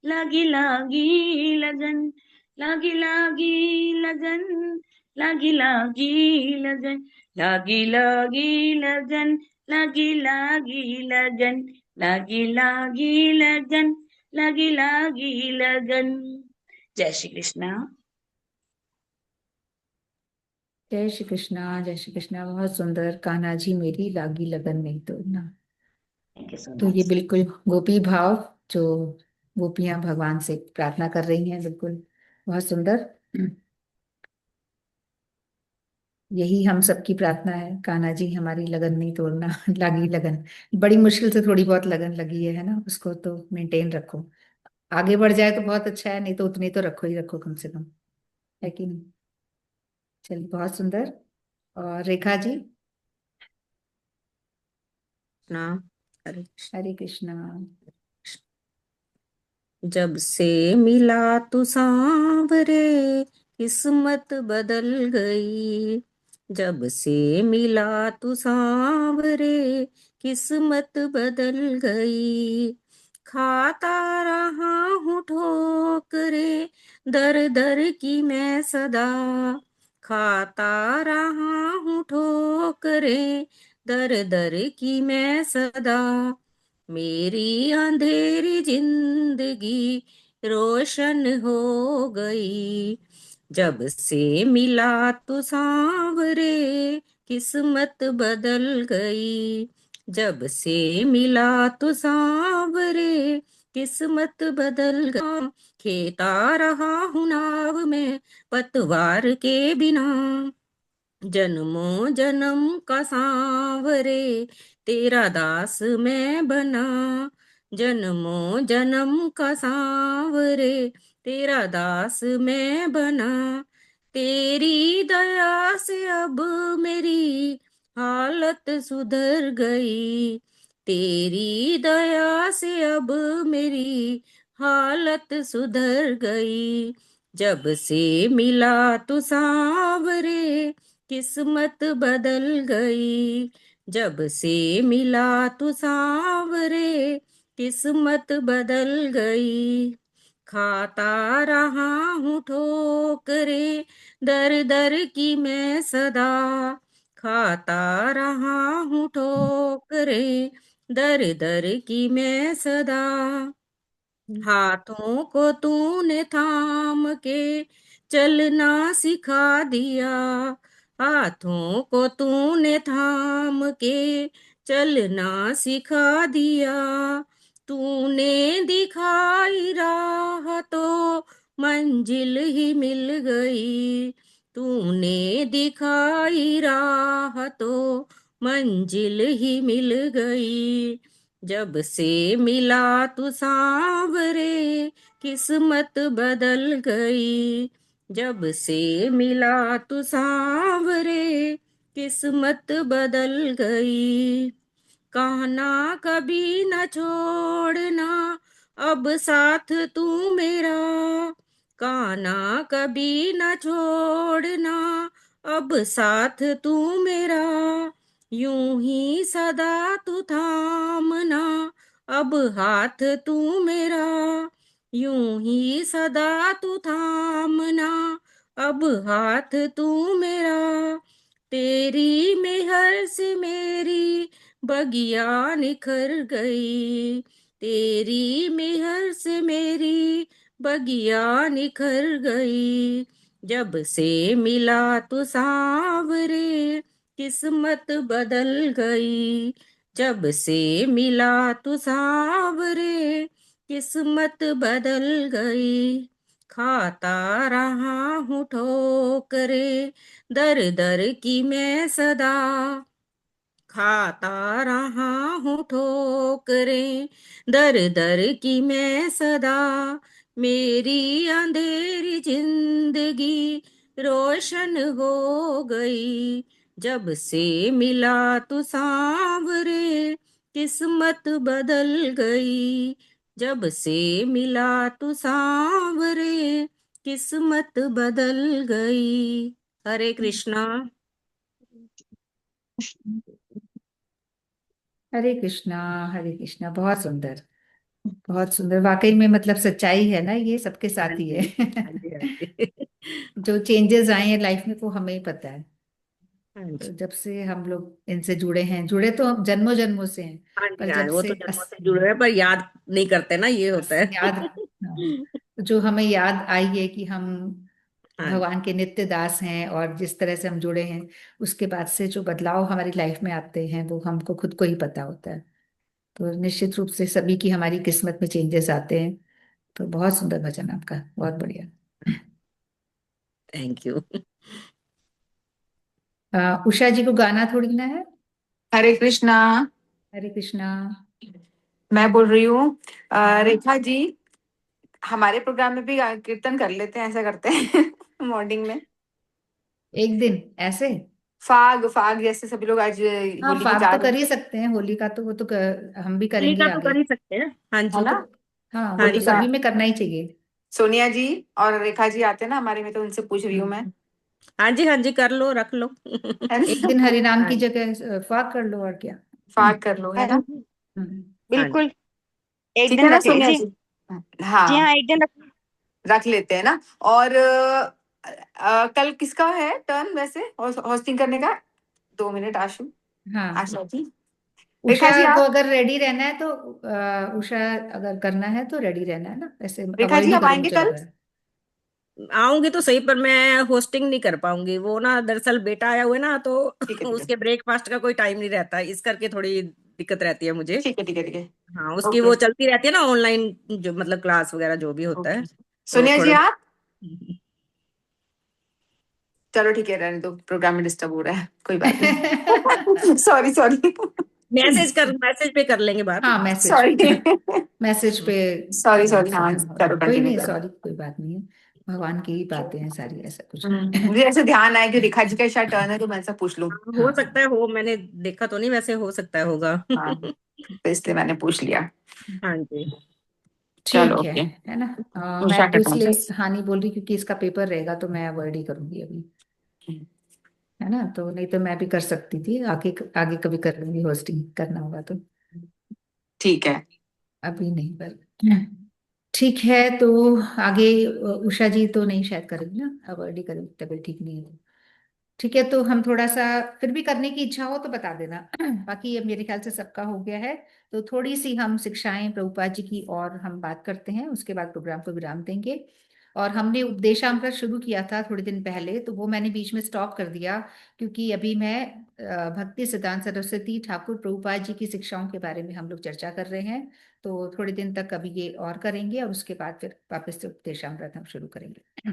लागी लागी लगन, लागी लागी लगन, लागी लागी लगन, लागी लागी लगन, लागी लागी लगन, लागी लागी लगन, लागी लागी लगन। जय श्री कृष्णा। जय श्री कृष्णा, जय श्री कृष्णा। बहुत सुंदर। कान्हा जी मेरी लागी लगन नहीं तोड़ना। थैंक यू सो तो ये मच। बिल्कुल गोपी भाव जो गोपियां भगवान से प्रार्थना कर रही हैं, बिल्कुल बहुत सुंदर। यही हम सबकी प्रार्थना है, कान्हा जी हमारी लगन नहीं तोड़ना। लागी लगन, बड़ी मुश्किल से थोड़ी बहुत लगन लगी है ना, उसको तो मेंटेन रखो। आगे बढ़ जाए तो बहुत अच्छा है, नहीं तो उतनी तो रखो ही रखो कम से कम, है कि नहीं। चलिए, बहुत सुंदर। और रेखा जी। ना, अरे हरे कृष्णा। जब से मिला तू सांवरे किस्मत बदल गई, जब से मिला तू सांवरे किस्मत बदल गई। खाता रहा हूँ ठोकरे दर दर की मैं सदा, खाता रहा हूँ ठोकरे दर दर की मैं सदा। मेरी अंधेरी जिंदगी रोशन हो गई, जब से मिला तू सांवरे किस्मत बदल गई, जब से मिला तू सांवरे किस्मत बदल गई। खेता रहा हूँ नाव में पतवार के बिना, जन्मों जन्म का सांवरे तेरा दास मैं बना, जन्मों जन्म का सांवरे तेरा दास मैं बना। तेरी दया से अब मेरी हालत सुधर गई, तेरी दया से अब मेरी हालत सुधर गई। जब से मिला तू सांवरे किस्मत बदल गई, जब से मिला तू सांवरे किस्मत बदल गई। खाता रहा हूँ ठोकरे दर दर की मैं सदा, खाता रहा हूँ ठोकरे दर दर की मैं सदा। हाथों को तूने थाम के चलना सिखा दिया, हाथों को तूने थाम के चलना सिखा दिया। तूने दिखाई राह तो मंजिल ही मिल गई, तूने दिखाई राह तो मंजिल ही मिल गई। जब से मिला तू सांवरे किस्मत बदल गई, जब से मिला तू सांवरे किस्मत बदल गई। कहना कभी न छोड़ना अब साथ तू मेरा, कहना कभी न छोड़ना अब साथ तू मेरा। यूं ही सदा तू थामना अब हाथ तू मेरा, यूं ही सदा तू थामना अब हाथ तू मेरा। तेरी मेहर से मेरी बगिया निखर गई, तेरी मेहर से मेरी बगिया निखर गई, जब से मिला तू सांवरे किस्मत बदल गई, जब से मिला तू सांवरे किस्मत बदल गई। खाता रहा हूँ ठोकरे दर दर की मैं सदा, खाता रहा हूँ ठोकरें दर दर की मैं सदा, मेरी अंधेरी जिंदगी रोशन हो गई, जब से मिला तू सांवरे किस्मत बदल गई, जब से मिला तू सांवरे किस्मत बदल गई। हरे कृष्णा। हरे कृष्णा। हरे कृष्णा। बहुत सुंदर, बहुत सुंदर। वाकई में मतलब सच्चाई है ना, ये सबके हाँ साथ ही जी, है। हाँ जी, हाँ जी। जो चेंजेस आए हैं लाइफ में वो हमें ही पता है। हाँ तो जी, जब से हम लोग इनसे जुड़े हैं, जुड़े तो हम जन्मों जन्मों से हैं, हाँ पर जी, हाँ, जब वो से तो जन्मों से जुड़े हैं पर याद नहीं करते ना, ये होता है। याद, हाँ, जो हमें याद आई है कि हम हाँ जी, भगवान के नित्य दास हैं, और जिस तरह से हम जुड़े हैं, उसके बाद से जो बदलाव हमारी लाइफ में आते हैं वो हमको खुद को ही पता होता है। तो निश्चित रूप से सभी की हमारी किस्मत में चेंजेस आते हैं। तो बहुत सुंदर भजन आपका, बहुत बढ़िया। Thank you. उषा जी को गाना थोड़ी ना है। हरे कृष्णा। हरे कृष्णा। मैं बोल रही हूँ हाँ, रेखा जी, हमारे प्रोग्राम में भी कीर्तन कर लेते हैं, ऐसा करते हैं मॉर्निंग में। एक दिन ऐसे। फाग फाग जैसे सभी लोग आज हाँ, होली की फाग तो चार, कर ही सकते हैं, होली का तो वो तो हम भी होली करेंगे का तो आगे। कर ही सकते हैं। हाँ है जी, ना? वो तो, हाँ, वो हाँ तो जी, हाँ सभी उषा, में करना ही चाहिए। सोनिया जी और रेखा जी आते हैं ना हमारे में, तो उनसे पूछ रही हूँ मैं। हम्म। हाँ जी, हाँ जी, कर लो, रख लो। है एक ना? दिन हरि नाम हाँ की जी, जगह फाग कर लो, और क्या। फाग कर लो, है हाँ ना? जी, हम्म। हाँ जी, बिल्कुल। एक ठीक है दिन ना रख सोनिया लीजिए। जी? जी हाँ, हाँ, एक दिन रख। रख लेते हैं ना। और कल किसका है टर्न वैसे होस्टिंग करने का? 2 मिनट आशु, हाँ, आशा जी। उषा रेखा जी को आप, अगर रेडी रहना है तो उषा अगर करना है तो रेडी रहना है ना, ऐसे रेखा अवॉइड जी ही आप करो तो आएंगे कल? चलेगा। आऊंगी तो सही, पर मैं होस्टिंग नहीं कर पाऊंगी। वो ना दरअसल बेटा आया हुआ है ना, तो ठीक है, ठीक है, उसके ब्रेकफास्ट का कोई टाइम नहीं रहता, इस करके थोड़ी दिक्कत रहती है मुझे। ठीक है, ठीक है, ठीक है। हाँ, उसकी ओके, वो चलती रहती है ना ऑनलाइन, जो मतलब क्लास वगैरह जो भी होता है, ओके। तो सोनिया जी थोड़ा। आप, चलो ठीक है, रहने दो, प्रोग्राम में डिस्टर्ब हो रहा है, कोई बात नहीं। सॉरी सॉरी, मैसेज पे कर लेंगे बात। हाँ, मैसेज, सॉरी, मैसेज पे सॉरी आराम सॉरी। से, हाँ, हाँ, हो चलो जाए, कोई कंटिन्यू नहीं, करो। सॉरी, कोई बात नहीं है। भगवान की ही बातें हैं सारी, ऐसा कुछ नहीं। मुझे ऐसे ध्यान आया कि रेखा जी का शायद टर्न है, तो मैं ऐसा पूछ लूं। हाँ, हो हाँ, सकता है, हो, मैंने देखा तो नहीं, वैसे हो सकता है होगा। हाँ, तो इसलिए मैंने पूछ लिया। हाँ जी, चलो ठीक ओके, है ना। उषा मैं तो का टर्न। इसलिए हाँ नहीं बोल रही क्योंकि इसका पेपर रहेगा, तो मैं अवॉइड ही करूंगी अभी, है ना। तो नहीं तो मैं भी कर सकती थी, आगे आगे कभी कर लूंगी, होस्टिंग करना होगा तो। ठीक है। अभी नहीं, पर ठीक है। तो आगे उषा जी तो नहीं शायद करेंगी ना, अवॉइड ही करेंगी, तबीयत ठीक नहीं है तो। ठीक है, तो हम थोड़ा सा फिर भी करने की इच्छा हो तो बता देना। बाकी अब मेरे ख्याल से सबका हो गया है। तो थोड़ी सी हम शिक्षाएं प्रभुपाद जी की और हम बात करते हैं, उसके बाद प्रोग्राम को विराम देंगे। और हमने उपदेशामृत शुरू किया था थोड़े दिन पहले, तो वो मैंने बीच में स्टॉप कर दिया, क्योंकि अभी मैं भक्ति सिद्धांत सरस्वती ठाकुर प्रभुपाद जी की शिक्षाओं के बारे में हम लोग चर्चा कर रहे हैं। तो थोड़े दिन तक अभी ये और करेंगे, और उसके बाद फिर वापस से उपदेशामृत हम शुरू करेंगे।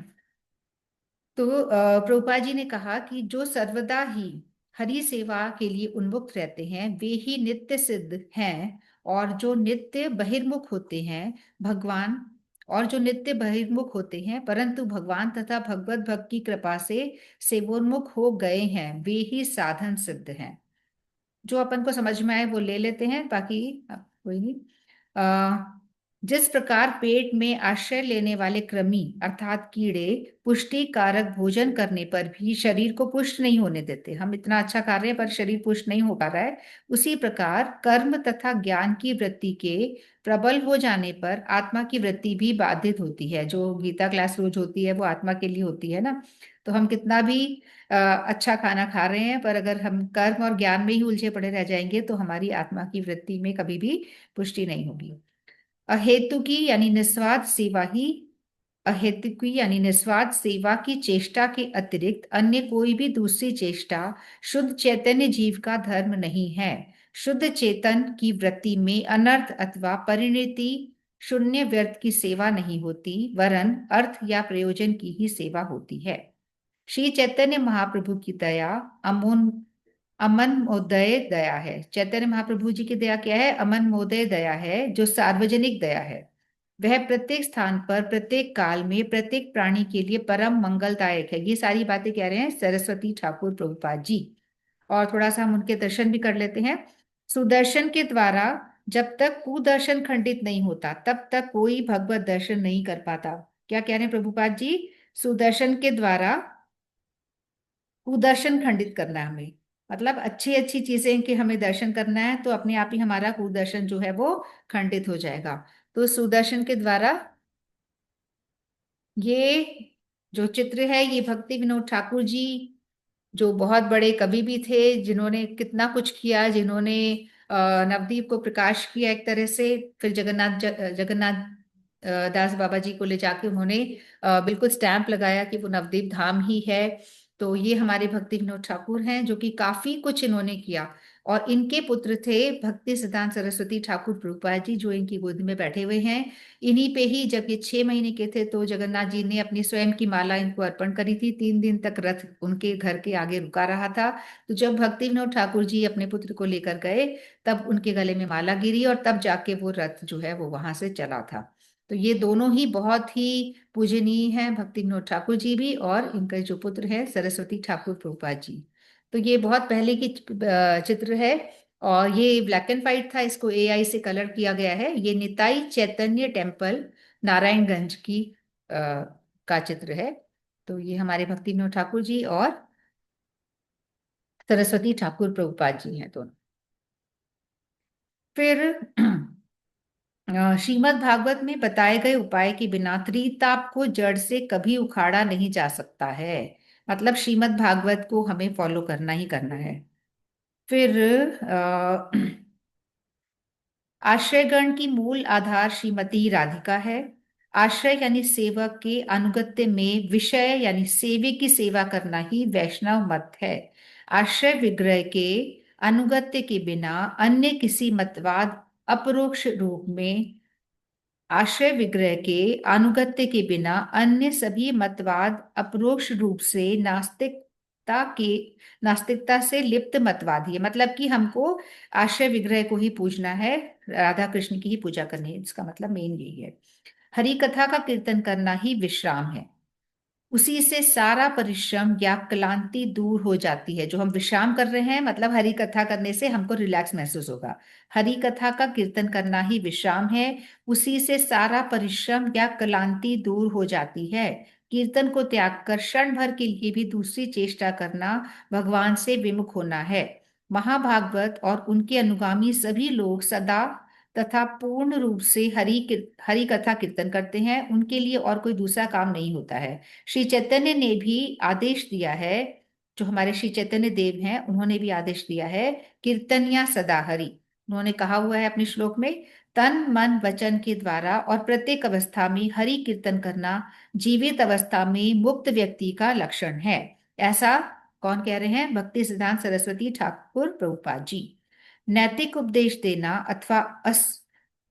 तो प्रभुपाद जी ने कहा कि जो सर्वदा ही हरि सेवा के लिए उन्मुख रहते हैं वे ही नित्य सिद्ध हैं, और जो नित्य बहिर्मुख होते हैं भगवान, और जो नित्य बहिर्मुख होते हैं परंतु भगवान तथा भगवत भक्त की कृपा से सेवोन्मुख हो गए हैं, वे ही साधन सिद्ध हैं। जो अपन को समझ में आए वो ले लेते हैं, बाकी कोई नहीं। जिस प्रकार पेट में आश्रय लेने वाले कृमि अर्थात कीड़े पुष्टि कारक भोजन करने पर भी शरीर को पुष्ट नहीं होने देते, हम इतना अच्छा खा रहे हैं पर शरीर पुष्ट नहीं हो पा रहा है, उसी प्रकार कर्म तथा ज्ञान की वृत्ति के प्रबल हो जाने पर आत्मा की वृत्ति भी बाधित होती है। जो गीता क्लास रोज होती है वो आत्मा के लिए होती है ना। तो हम कितना भी अच्छा खाना खा रहे हैं, पर अगर हम कर्म और ज्ञान में ही उलझे पड़े रह जाएंगे तो हमारी आत्मा की वृत्ति में कभी भी पुष्टि नहीं होगी। अहेतुकी यानी निस्वार्थ सेवा ही अहेतुकी यानी निस्वार्थ सेवा की चेष्टा के अतिरिक्त अन्य कोई भी दूसरी चेष्टा शुद्ध चैतन्य जीव का धर्म नहीं है। शुद्ध चेतन की वृत्ति में अनर्थ अथवा परिणति शून्य व्यर्थ की सेवा नहीं होती, वरन अर्थ या प्रयोजन की ही सेवा होती है। श्री चैतन्य महाप्रभु की दया अमन मोदय दया है। चैतन्य महाप्रभु जी की दया क्या है? अमन मोदय दया है, जो सार्वजनिक दया है। वह प्रत्येक स्थान पर, प्रत्येक काल में, प्रत्येक प्राणी के लिए परम मंगलदायक है। ये सारी बातें कह रहे हैं सरस्वती ठाकुर प्रभुपाद जी। और थोड़ा सा हम उनके दर्शन भी कर लेते हैं। सुदर्शन के द्वारा जब तक कुदर्शन खंडित नहीं होता, तब तक कोई भगवत दर्शन नहीं कर पाता। क्या कह रहे हैं प्रभुपाद जी? सुदर्शन के द्वारा कुदर्शन खंडित करना है हमें, मतलब अच्छी अच्छी चीजें कि हमें दर्शन करना है, तो अपने आप ही हमारा कुदर्शन जो है वो खंडित हो जाएगा। तो सुदर्शन के द्वारा ये जो चित्र है, ये भक्ति विनोद ठाकुर जी जो बहुत बड़े कवि भी थे, जिन्होंने कितना कुछ किया, जिन्होंने नवदीप को प्रकाश किया एक तरह से। फिर जगन्नाथ दास बाबा जी को ले जाके उन्होंने बिल्कुल स्टैंप लगाया कि वो नवदीप धाम ही है। तो ये हमारे भक्ति विनोद ठाकुर हैं, जो कि काफी कुछ इन्होंने किया। और इनके पुत्र थे भक्ति सिद्धांत सरस्वती ठाकुर प्रभुपाद जी, जो इनकी गोद में बैठे हुए हैं। इन्हीं पे ही जब ये 6 महीने के थे तो जगन्नाथ जी ने अपनी स्वयं की माला इनको अर्पण करी थी। 3 दिन तक रथ उनके घर के आगे रुका रहा था। तो जब भक्ति विनोद ठाकुर जी अपने पुत्र को लेकर गए, तब उनके गले में माला गिरी और तब जाके वो रथ जो है वो वहां से चला था। तो ये दोनों ही बहुत ही पूजनीय हैं, भक्ति विनोद ठाकुर जी भी और इनके जो पुत्र है सरस्वती ठाकुर प्रभुपाद जी। तो ये बहुत पहले की चित्र है और ये ब्लैक एंड व्हाइट था, इसको एआई से कलर किया गया है। ये निताई चैतन्य टेम्पल नारायणगंज की का चित्र है। तो ये हमारे भक्ति विनोद ठाकुर जी और सरस्वती ठाकुर प्रभुपाद जी हैं दोनों। फिर श्रीमद् भागवत में बताए गए उपाय के बिना त्रिताप को जड़ से कभी उखाड़ा नहीं जा सकता है। मतलब श्रीमद् भागवत को हमें फॉलो करना ही करना है। फिर आश्रयगण की मूल आधार श्रीमती राधिका है। आश्रय यानी सेवक के अनुगत्य में विषय यानी सेवे की सेवा करना ही वैष्णव मत है। आश्रय विग्रह के अनुगत्य के बिना अन्य किसी मतवाद अपरोक्ष रूप में आश्रय विग्रह के अनुगत्य के बिना अन्य सभी मतवाद अपरोक्ष रूप से नास्तिकता से लिप्त मतवादी है। मतलब कि हमको आश्रय विग्रह को ही पूजना है, राधा कृष्ण की ही पूजा करनी है। इसका मतलब मेन यही है। हरि कथा का कीर्तन करना ही विश्राम है, उसी से सारा परिश्रम या क्लांति दूर हो जाती है। जो हम विश्राम कर रहे हैं, मतलब हरि कथा करने से हमको रिलैक्स महसूस होगा। हरि कथा का कीर्तन करना ही विश्राम है, उसी से सारा परिश्रम या क्लांति दूर हो जाती है। कीर्तन को त्याग कर क्षण भर के लिए भी दूसरी चेष्टा करना भगवान से विमुख होना है। महाभागवत और उनके अनुगामी सभी लोग सदा तथा पूर्ण रूप से हरि कथा कीर्तन करते हैं। उनके लिए और कोई दूसरा काम नहीं होता है। श्री चैतन्य ने भी आदेश दिया है, जो हमारे श्री चैतन्य देव हैं, उन्होंने भी आदेश दिया है कीर्तनिया सदा हरि। उन्होंने कहा हुआ है अपने श्लोक में, तन मन वचन के द्वारा और प्रत्येक अवस्था में हरि कीर्तन करना जीवित अवस्था में मुक्त व्यक्ति का लक्षण है। ऐसा कौन कह रहे हैं? भक्ति सिद्धांत सरस्वती ठाकुर प्रभुपाद जी। नैतिक उपदेश देना अथवा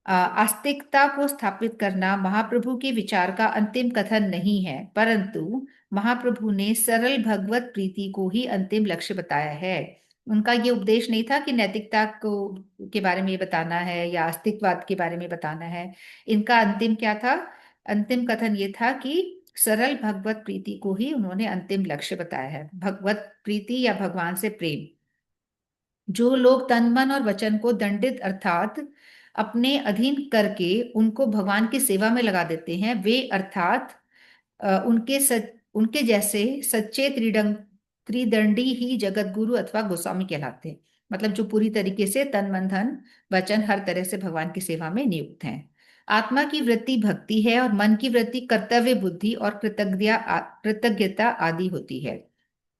आस्तिकता को स्थापित करना महाप्रभु के विचार का अंतिम कथन नहीं है, परंतु महाप्रभु ने सरल भगवत प्रीति को ही अंतिम लक्ष्य बताया है। उनका ये उपदेश नहीं था कि नैतिकता को के बारे में बताना है या आस्तिकवाद के बारे में बताना है। इनका अंतिम क्या था? अंतिम कथन ये था कि सरल भगवत प्रीति को ही उन्होंने अंतिम लक्ष्य बताया है। भगवत प्रीति या भगवान से प्रेम। जो लोग तन मन और वचन को दंडित अर्थात अपने अधीन करके उनको भगवान की सेवा में लगा देते हैं, वे अर्थात उनके जैसे सच्चे त्रिदंडी ही जगत गुरु अथवा गोस्वामी कहलाते हैं। मतलब जो पूरी तरीके से तन मन धन वचन हर तरह से भगवान की सेवा में नियुक्त हैं। आत्मा की वृत्ति भक्ति है और मन की वृत्ति कर्तव्य बुद्धि और कृतज्ञता आदि होती है।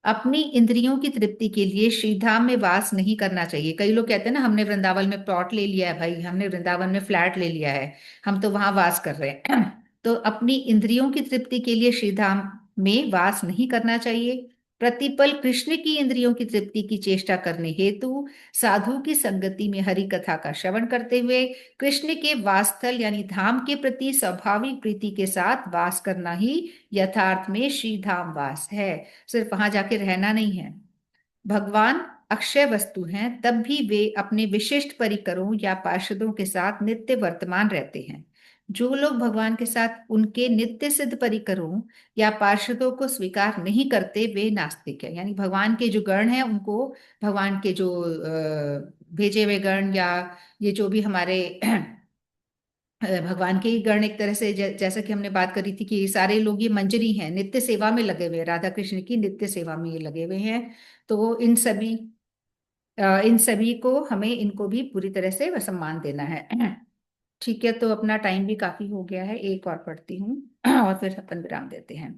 अपनी इंद्रियों की तृप्ति के लिए श्रीधाम में वास नहीं करना चाहिए। कई लोग कहते हैं ना, हमने वृंदावन में प्लॉट ले लिया है भाई, हमने वृंदावन में फ्लैट ले लिया है, हम तो वहां वास कर रहे हैं। तो अपनी इंद्रियों की तृप्ति के लिए श्रीधाम में वास नहीं करना चाहिए। प्रतिपल कृष्ण की इंद्रियों की तृप्ति की चेष्टा करने हेतु साधु की संगति में हरि कथा का श्रवण करते हुए कृष्ण के वासस्थल यानी धाम के प्रति स्वाभाविक प्रीति के साथ वास करना ही यथार्थ में श्रीधाम वास है। सिर्फ वहां जाके रहना नहीं है। भगवान अक्षय वस्तु हैं, तब भी वे अपने विशिष्ट परिकरों या पार्षदों के साथ नित्य वर्तमान रहते हैं। जो लोग भगवान के साथ उनके नित्य सिद्ध परिकरों या पार्षदों को स्वीकार नहीं करते वे नास्तिक है। यानी भगवान के जो गण हैं उनको, भगवान के जो भेजे हुए गण या ये जो भी हमारे भगवान के ही गण, एक तरह से जैसा कि हमने बात करी थी कि सारे लोग ये मंजरी हैं, नित्य सेवा में लगे हुए हैं, राधा कृष्ण की नित्य सेवा में ये लगे हुए हैं। तो इन सभी को हमें इनको भी पूरी तरह से सम्मान देना है। ठीक है, तो अपना टाइम भी काफी हो गया है, एक और पढ़ती हूँ और फिर अपन विराम देते हैं।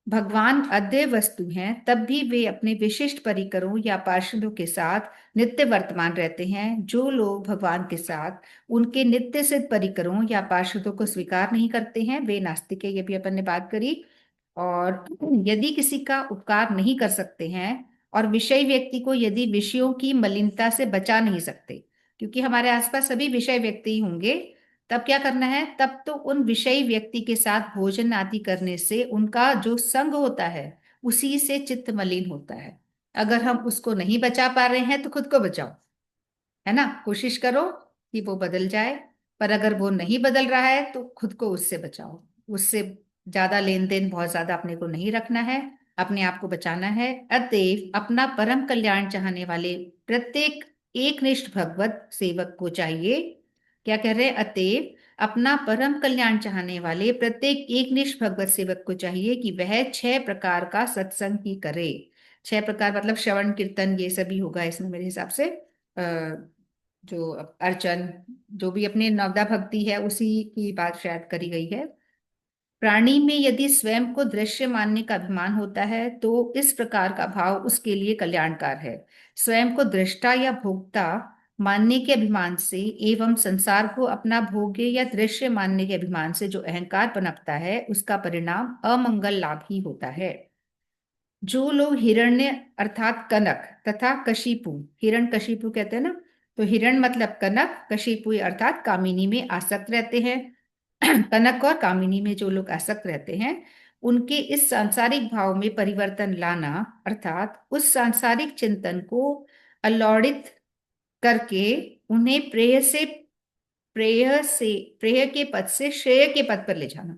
भगवान अद्वय वस्तु हैं, तब भी वे अपने विशिष्ट परिकरों या पार्षदों के साथ नित्य वर्तमान रहते हैं। जो लोग भगवान के साथ उनके नित्य सिद्ध परिकरों या पार्षदों को स्वीकार नहीं करते हैं वे नास्तिक है, ये भी अपन ने बात करी। और यदि किसी का उपकार नहीं कर सकते हैं और विषय व्यक्ति को यदि विषयों की मलिनता से बचा नहीं सकते, क्योंकि हमारे आसपास सभी विषय व्यक्ति ही होंगे, तब क्या करना है, तब तो उन विषयी व्यक्ति के साथ भोजन आदि करने से उनका जो संग होता है उसी से चित्त मलिन होता है। अगर हम उसको नहीं बचा पा रहे हैं तो खुद को बचाओ, है ना, कोशिश करो कि वो बदल जाए। पर अगर वो नहीं बदल रहा है तो खुद को उससे बचाओ। उससे ज्यादा लेन देन बहुत ज्यादा अपने को नहीं रखना है, अपने आप को बचाना है। अतएव अपना परम कल्याण चाहने वाले प्रत्येक एकनिष्ठ भगवत सेवक को चाहिए, क्या कह रहे हैं, अतएव अपना परम कल्याण चाहने वाले प्रत्येक एकनिष्ठ भगवत सेवक को चाहिए कि वह 6 प्रकार का सत्संग ही करे। 6 प्रकार मतलब श्रवण कीर्तन ये सभी होगा इसमें मेरे हिसाब से। जो अर्चन, जो भी अपने नवदा भक्ति है उसी की बात शायद करी गई है। प्राणी में यदि स्वयं को दृश्य मानने का अभिमान होता है तो इस प्रकार का भाव उसके लिए कल्याणकार है। स्वयं को दृष्टा या भोक्ता मानने के अभिमान से एवं संसार को अपना भोग्य या दृश्य मानने के अभिमान से जो अहंकार पनपता है उसका परिणाम अमंगल लाभ ही होता है। जो लोग हिरण्य अर्थात कनक तथा कशिपु, हिरण कशिपु कहते हैं ना, तो हिरण मतलब कनक, कशिपु अर्थात कामिनी में आसक्त रहते हैं। कनक और कामिनी में जो लोग आसक्त रहते हैं उनके इस सांसारिक भाव में परिवर्तन लाना अर्थात उस सांसारिक चिंतन को अलौड़ित करके उन्हें प्रेय के पद से श्रेय के पद पर ले जाना।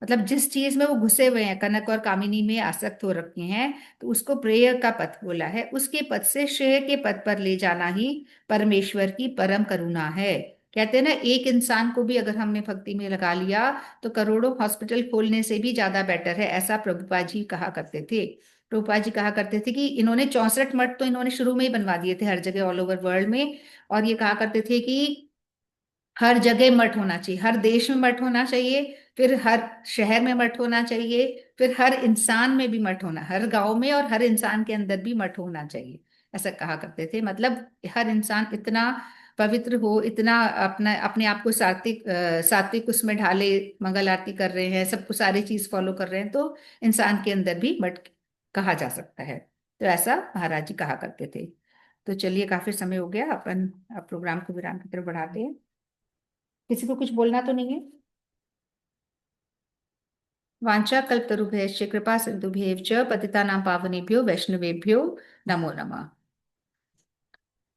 मतलब जिस चीज में वो घुसे हुए हैं, कनक और कामिनी में आसक्त हो रखे हैं, तो उसको प्रेय का पथ बोला है, उसके पद से श्रेय के पद पर ले जाना ही परमेश्वर की परम करुणा है। कहते हैं ना, एक इंसान को भी अगर हमने भक्ति में लगा लिया तो करोड़ों हॉस्पिटल खोलने से भी ज्यादा बेटर है, ऐसा प्रभुपाद जी कहा करते थे। प्रभुपाद जी कहा करते थे कि इन्होंने 64 मठ तो इन्होंने शुरू में ही बनवा दिए थे हर जगह ऑल ओवर वर्ल्ड में। और ये कहा करते थे कि हर जगह मठ होना चाहिए, हर देश में मठ होना चाहिए, फिर हर शहर में मठ होना चाहिए, फिर हर इंसान में भी मठ होना, हर गांव में और हर इंसान के अंदर भी मठ होना चाहिए, ऐसा कहा करते थे। मतलब हर इंसान इतना पवित्र हो, इतना अपना अपने आप को सात्विक उसमें ढाले, मंगल आरती कर रहे हैं, सब कुछ सारी चीज फॉलो कर रहे हैं, तो इंसान के अंदर भी मठ कहा जा सकता है। तो ऐसा महाराज जी कहा करते थे। तो चलिए, काफी समय हो गया, अपन अब प्रोग्राम को विराम की तरफ बढ़ाते हैं। किसी को कुछ बोलना तो नहीं है? वांछा कल्पतरुभ्यश्च कृपा सिन्धुभ्येव च पतितानां पावनेभ्यो वैष्णवेभ्यो नमो नमः।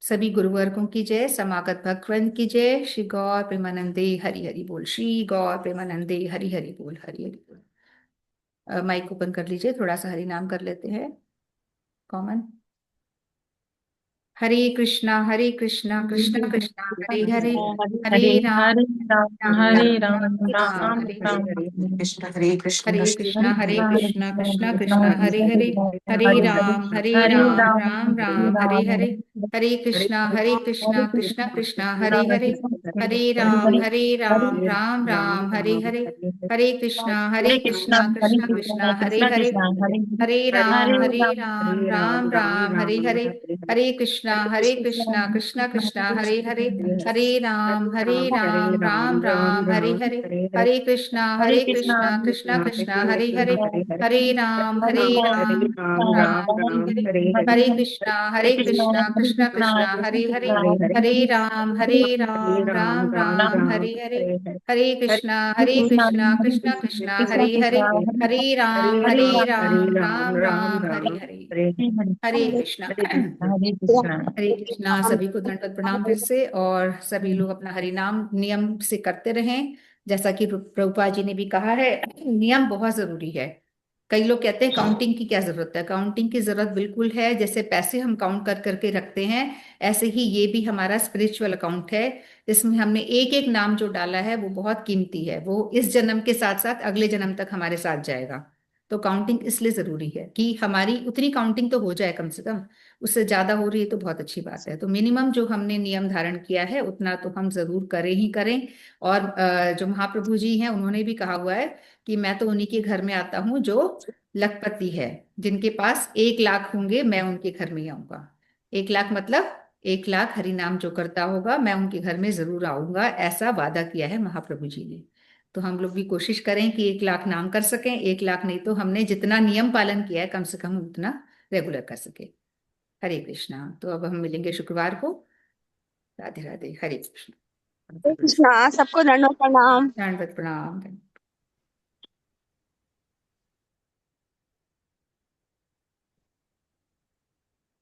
सभी गुरुवर्गों की जय, समागत भक्तवृंद की जय। श्री गौर प्रेमानंदे हरि हरि बोल, श्री गौर प्रेमानंदे हरि हरि बोल, हरि हरि बोल। माइक ओपन कर लीजिए, थोड़ा सा हरि नाम कर लेते हैं कॉमन। हरे कृष्णा कृष्णा कृष्णा हरे हरे, हरे हरे राम हरे राम राम राम हरे राम हरे, कृष्ण हरे कृष्ण हरे कृष्णा कृष्णा कृष्णा हरे हरे, हरे राम राम राम हरे हरे, हरे कृष्णा कृष्णा कृष्णा हरे हरे, हरे राम राम राम हरे हरे, हरे कृष्णा कृष्णा कृष्णा हरे हरे, हरे राम राम राम हरे हरे, हरे कृष्णा कृष्णा कृष्णा हरे हरे, हरे राम राम राम हरे हरे, हरे कृष्णा कृष्णा कृष्णा हरे हरे, हरे राम राम हरे हरे, हरे कृष्णा कृष्णा कृष्णा हरे हरे, हरे राम राम राम हरे हरे, हरे कृष्णा कृष्णा कृष्णा हरे हरे, हरे राम राम राम हरे हरे, हरे कृष्णा। हरे कृष्णा। हरे कृष्णा। सभी को दंडवत प्रणाम फिर से, और सभी लोग अपना हरि नाम नियम से करते रहें। जैसा कि प्रभुपाद जी ने भी कहा है, नियम बहुत जरूरी है। कई लोग कहते हैं काउंटिंग की क्या जरूरत है। काउंटिंग की जरूरत बिल्कुल है। जैसे पैसे हम काउंट कर करके रखते हैं, ऐसे ही ये भी हमारा स्पिरिचुअल अकाउंट है। इसमें हमने एक एक नाम जो डाला है वो बहुत कीमती है। वो इस जन्म के साथ साथ अगले जन्म तक हमारे साथ जाएगा। तो काउंटिंग इसलिए जरूरी है कि हमारी उतनी काउंटिंग तो हो जाए कम से कम। उससे ज्यादा हो रही है तो बहुत अच्छी बात है। तो मिनिमम जो हमने नियम धारण किया है उतना तो हम जरूर करें ही करें। और जो महाप्रभु जी हैं उन्होंने भी कहा हुआ है कि मैं तो उन्हीं के घर में आता हूँ जो लखपति है, जिनके पास 1 लाख होंगे मैं उनके घर में ही आऊंगा। 1 लाख मतलब 1 लाख हरि नाम जो करता होगा मैं उनके घर में जरूर आऊंगा, ऐसा वादा किया है महाप्रभु जी ने। तो हम लोग भी कोशिश करें कि 1 लाख नाम कर सकें। 1 लाख नहीं तो हमने जितना नियम पालन किया है कम से कम उतना रेगुलर कर सके। हरे कृष्णा। तो अब हम मिलेंगे शुक्रवार को। राधे राधे। हरे कृष्ण। कृष्णा, सबको दंडवत प्रणाम। दंडवत प्रणाम।